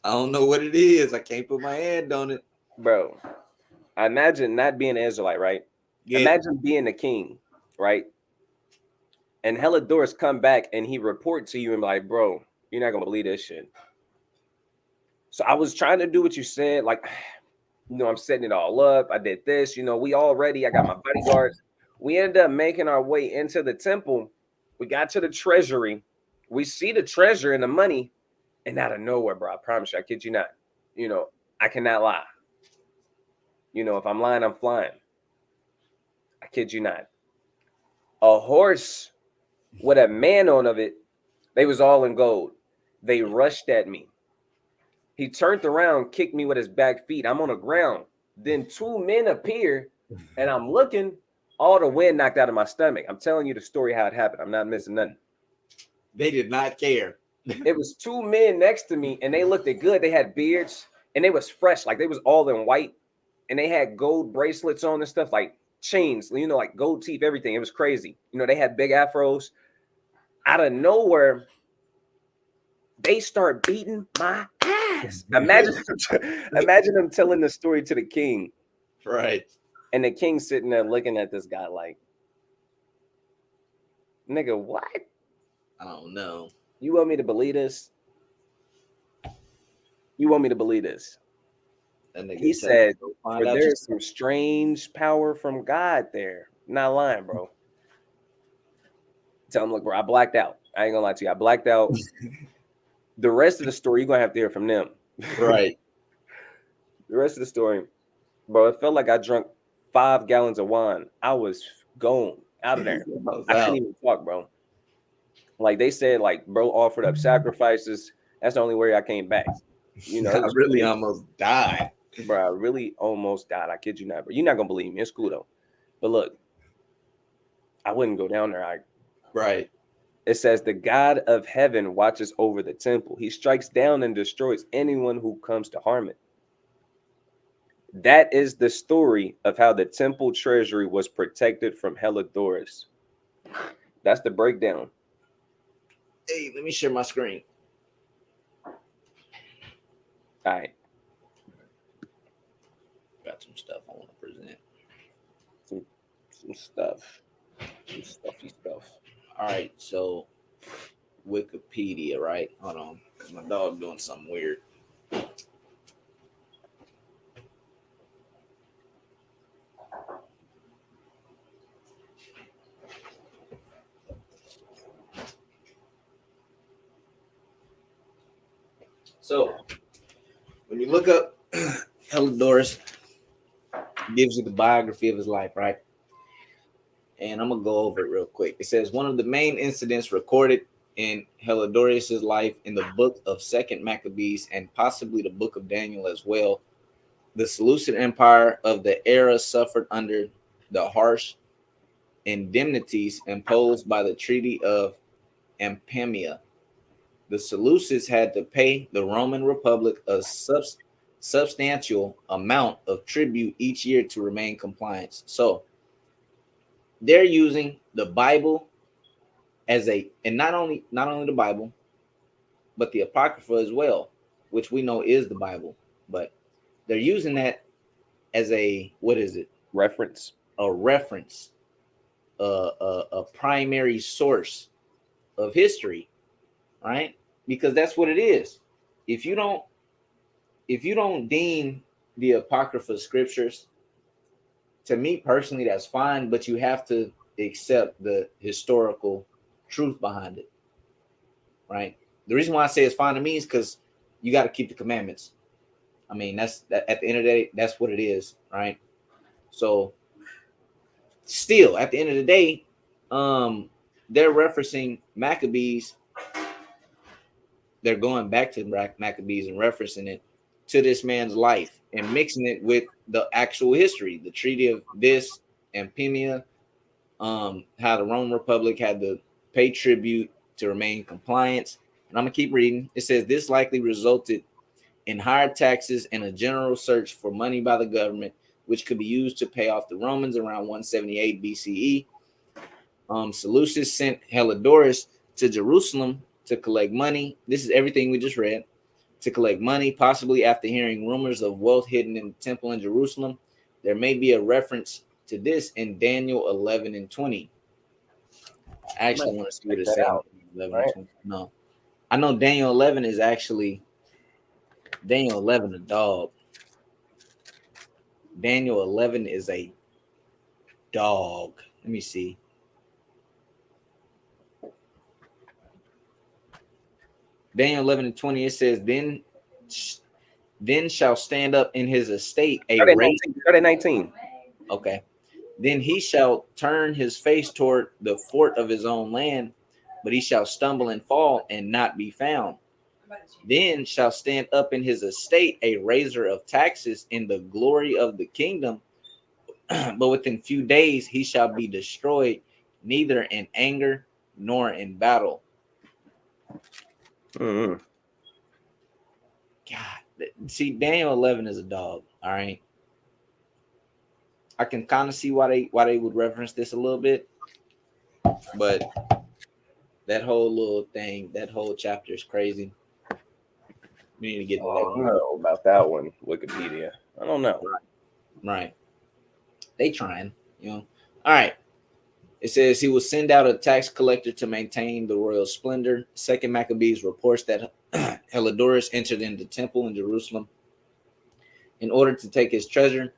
I don't know what it is. I can't put my hand on it. Bro, I imagine not being an Israelite, right? Yeah. Imagine being a king, right? And Helidorus come back and he report to you and be like, bro, you're not going to believe this shit. So I was trying to do what you said, like, I'm setting it all up. I did this, we all ready. I got my bodyguards. We ended up making our way into the temple. We got to the treasury. We see the treasure and the money, and out of nowhere, bro, I promise you, I kid you not. You know, I cannot lie. If I'm lying, I'm flying. I kid you not. A horse with a man on of it, they was all in gold. They rushed at me. He turned around, kicked me with his back feet. I'm on the ground. Then two men appear, and I'm looking. All the wind knocked out of my stomach. I'm telling you the story how it happened. I'm not missing nothing. They did not care. It was two men next to me, and they looked good. They had beards, and they was fresh. Like they was all in white, and they had gold bracelets on and stuff, like chains, like gold teeth, everything. It was crazy. They had big afros. Out of nowhere, they start beating my ass. Imagine them telling the story to the king. Right. And the king sitting there looking at this guy like, nigga, what? I don't know. You want me to believe this? You want me to believe this? He said, for there is some strange power from God there. Not lying, bro. Tell him, look, bro, I blacked out. I ain't gonna lie to you. I blacked out. The rest of the story, you're gonna have to hear from them. Right. The rest of the story, bro, it felt like I drunk 5 gallons of wine. I was gone out of there. I couldn't even talk, bro. Like they said, like, bro offered up sacrifices. That's the only way I came back. I really almost died. Bro, I really almost died. I kid you not, bro. You're not gonna believe me. It's cool though. But look, I wouldn't go down there. Right. It says the God of heaven watches over the temple. He strikes down and destroys anyone who comes to harm it. That is the story of how the temple treasury was protected from Helodoros. That's the breakdown. Hey, let me share my screen. All right. Got some stuff I want to present. Some stuff. Some stuffy stuff. All right, so Wikipedia, right? Hold on. My dog doing something weird. So when you look up Helodoros, gives you the biography of his life, right? And I'm gonna go over it real quick. It says one of the main incidents recorded in Helodoros' life in the book of Second Maccabees and possibly the book of Daniel as well. The Seleucid Empire of the era suffered under the harsh indemnities imposed by the Treaty of Ampamia. The Seleucids had to pay the Roman Republic a substantial amount of tribute each year to remain compliant. So they're using the Bible as and not only the Bible, but the Apocrypha as well, which we know is the Bible, but they're using that as a reference, a primary source of history, right? Because that's what it is. If you don't deem the Apocrypha scriptures, to me personally, that's fine, but you have to accept the historical truth behind it, right? The reason why I say it's fine to me is because you got to keep the commandments. I mean, that's at the end of the day, that's what it is, right? So still at the end of the day, they're referencing Maccabees. They're going back to Maccabees and referencing it to this man's life and mixing it with the actual history, the treaty of this and Pimia, how the Roman Republic had to pay tribute to remain compliant. And I'm gonna keep reading. It says this likely resulted in higher taxes and a general search for money by the government, which could be used to pay off the Romans around 178 BCE. Seleucus sent Helodoros to Jerusalem to collect money. This is everything we just read. To collect money, possibly after hearing rumors of wealth hidden in the temple in Jerusalem. There may be a reference to this in Daniel 11 and 20. I actually want to see what it says. 11 right? and 20. No, I know Daniel 11 is actually Daniel 11 a dog. Daniel 11 is a dog. Let me see. Daniel 11 and 20, it says, then shall stand up in his estate a Start at race. 19. Start at 19. Okay. Then he shall turn his face toward the fort of his own land, but he shall stumble and fall and not be found. Then shall stand up in his estate a raiser of taxes in the glory of the kingdom, but within few days he shall be destroyed, neither in anger nor in battle. Mm-hmm. God, see, Daniel 11 is a dog. All right, I can kind of see why they would reference this a little bit, but that whole little thing, that whole chapter is crazy. We need to get into I that don't one. know about that one. Wikipedia. I don't know. Right. They trying, you know. All right. It says he will send out a tax collector to maintain the royal splendor. Second Maccabees reports that Helidorus entered into the temple in Jerusalem in order to take his treasure,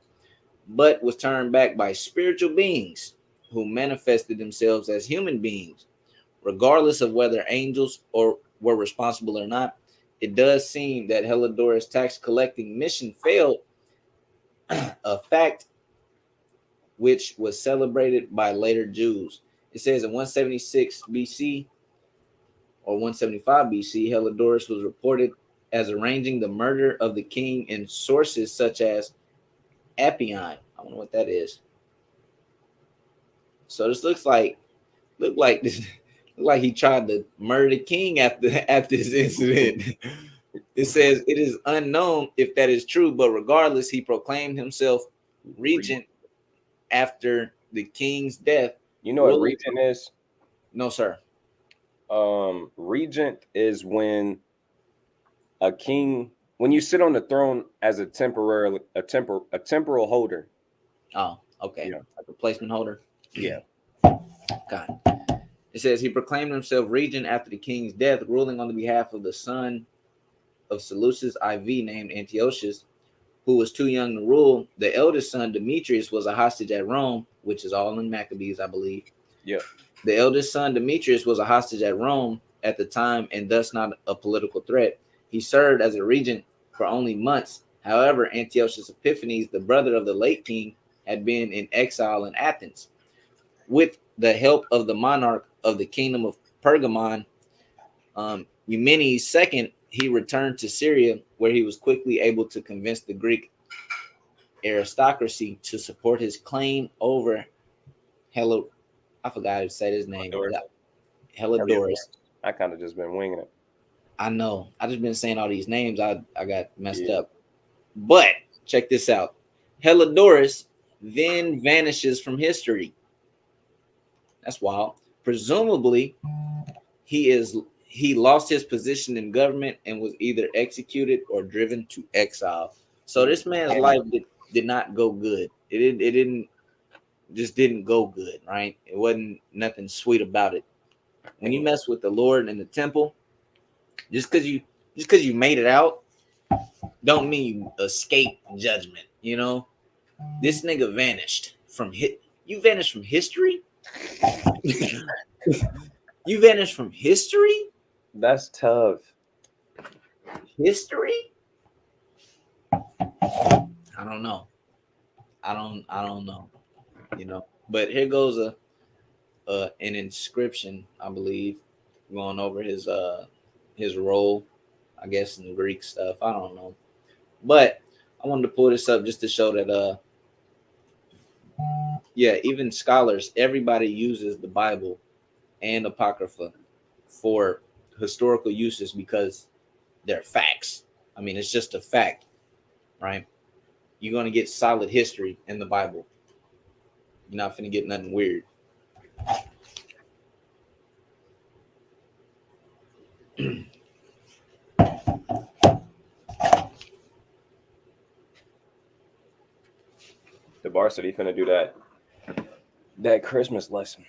but was turned back by spiritual beings who manifested themselves as human beings. Regardless of whether angels or were responsible or not, it does seem that Helidorus' tax collecting mission failed, a fact which was celebrated by later Jews. It says in 176 BC or 175 BC, Helidorus was reported as arranging the murder of the king in sources such as Appian. I don't know what that is. So this look like this look like he tried to murder the king after this incident. It says it is unknown if that is true, but regardless, he proclaimed himself regent after the king's death. You know what Ruling. regent is? No, sir. Regent is when a king, when you sit on the throne as a temporal holder. Oh, okay. Yeah. Like a placement holder. Yeah. God. It says he proclaimed himself regent after the king's death, ruling on the behalf of the son of Seleucus IV named Antiochus, who was too young to rule. The eldest son, Demetrius, was a hostage at Rome, which is all in Maccabees, I believe. Yeah. The eldest son, Demetrius, was a hostage at Rome at the time and thus not a political threat. He served as a regent for only months. However, Antiochus Epiphanes, the brother of the late king, had been in exile in Athens. With the help of the monarch of the kingdom of Pergamon, Eumenes II, he returned to Syria, where he was quickly able to convince the Greek aristocracy to support his claim over I forgot how to say his name. Helidorus. I kind of just been winging it. I know. I just been saying all these names. I got messed Yeah. up. But check this out. Helidorus then vanishes from history. That's wild. Presumably, he lost his position in government and was either executed or driven to exile. So this man's life did not go good. It didn't go good, right? It wasn't nothing sweet about it. When you mess with the Lord in the temple, just because you made it out, don't mean you escape judgment. You know, this nigga vanished from You vanished from history. You vanished from history. That's tough. History. I don't know. I don't know. You know. But here goes an inscription, I believe, going over his role, I guess, in the Greek stuff. I don't know. But I wanted to pull this up just to show that yeah, even scholars, everybody uses the Bible and Apocrypha for historical uses because they're facts. I mean, it's just a fact, right? You're gonna get solid history in the Bible. You're not gonna get nothing weird. The varsity finna do that Christmas lesson.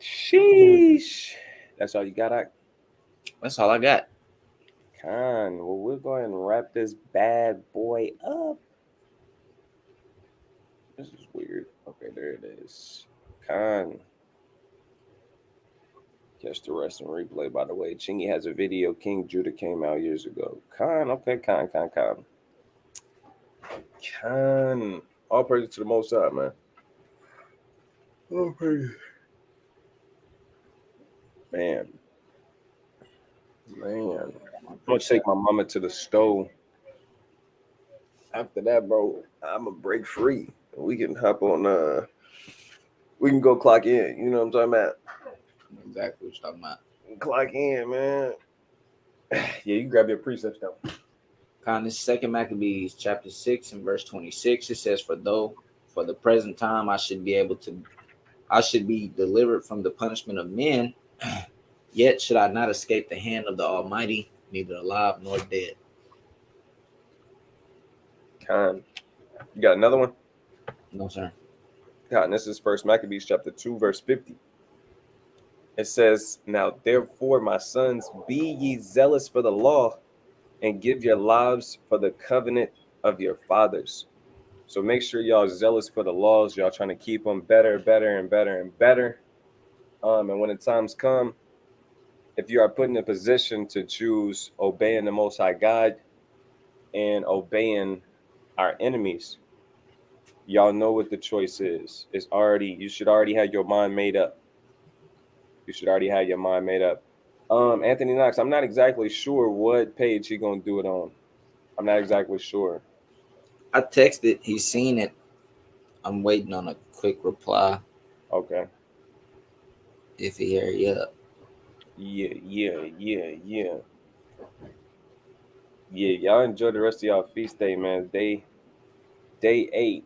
Sheesh. That's all you got. That's all I got. Well, we'll go ahead and wrap this bad boy up. This is weird. Okay, there it is. Con. Catch the rest and replay, by the way. Chingy has a video. King Judah came out years ago. Okay, con. All praise to the Most High, man. All praise. Man. I'm gonna take my mama to the stove. After that, bro, I'm gonna break free. We can hop on. We can go clock in. You know what I'm talking about? Exactly what you're talking about. Clock in, man. Yeah, you grab your precepts though. This Second Maccabees chapter 6 and verse 26. It says, "For though for the present time I should be delivered from the punishment of men, yet should I not escape the hand of the Almighty, neither alive nor dead." You got another one? No, sir. This is First Maccabees chapter 2, verse 50. It says, "Now therefore, my sons, be ye zealous for the law, and give your lives for the covenant of your fathers." So make sure y'all zealous for the laws. Y'all trying to keep them better. And when the times come, if you are put in a position to choose obeying the Most High God and obeying our enemies, y'all know what the choice is. You should already have your mind made up. Anthony Knox, I'm not exactly sure what page he gonna do it on. I'm not exactly sure. I texted. He's seen it. I'm waiting on a quick reply. Okay. If he hurry up. Yeah. Y'all enjoy the rest of y'all feast day, man. Day 8.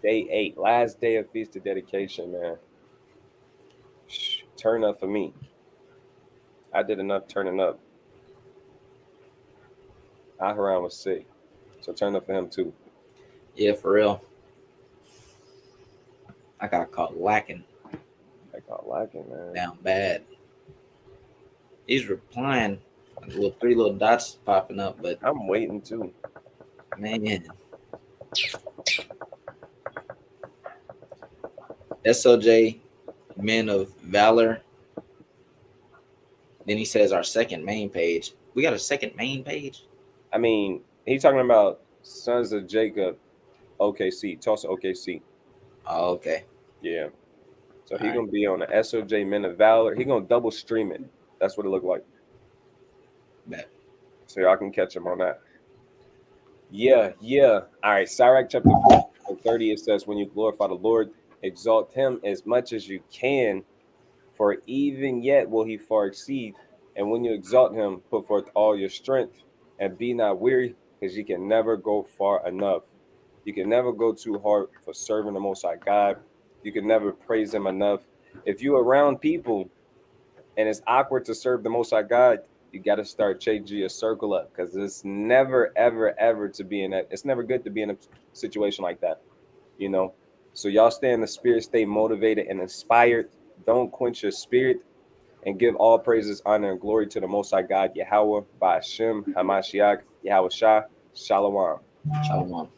Day 8. Last day of feast of dedication, man. Turn up for me. I did enough turning up. Aharon was sick. So turn up for him too. Yeah, for real. I got caught lacking. I got lacking, man. Down bad. He's replying. Three little dots popping up, but I'm waiting too. man. SOJ, Men of Valor. Then he says our second main page. We got a second main page? I mean, he's talking about Sons of Jacob, OKC, Tulsa, OKC. Oh, okay. Yeah. So he's All right. gonna be on the SOJ Men of Valor. He gonna double stream it. That's what it looked like. Bet. So y'all can catch him on that. Yeah. All right. Sirach chapter 4, 30, it says, "When you glorify the Lord, exalt him as much as you can, for even yet will he far exceed. And when you exalt him, put forth all your strength, and be not weary, because you can never go far enough." You can never go too hard for serving the Most High God. You can never praise him enough. If you're around people and it's awkward to serve the Most High God, you got to start changing your circle up, because it's never, ever to be in that. It's never good to be in a situation like that, you know. So y'all stay in the spirit, stay motivated and inspired. Don't quench your spirit, and give all praises, honor, and glory to the Most High God, Yahweh, by Hashem, Hamashiach, Yahweh Shah, Shalom. Shalom.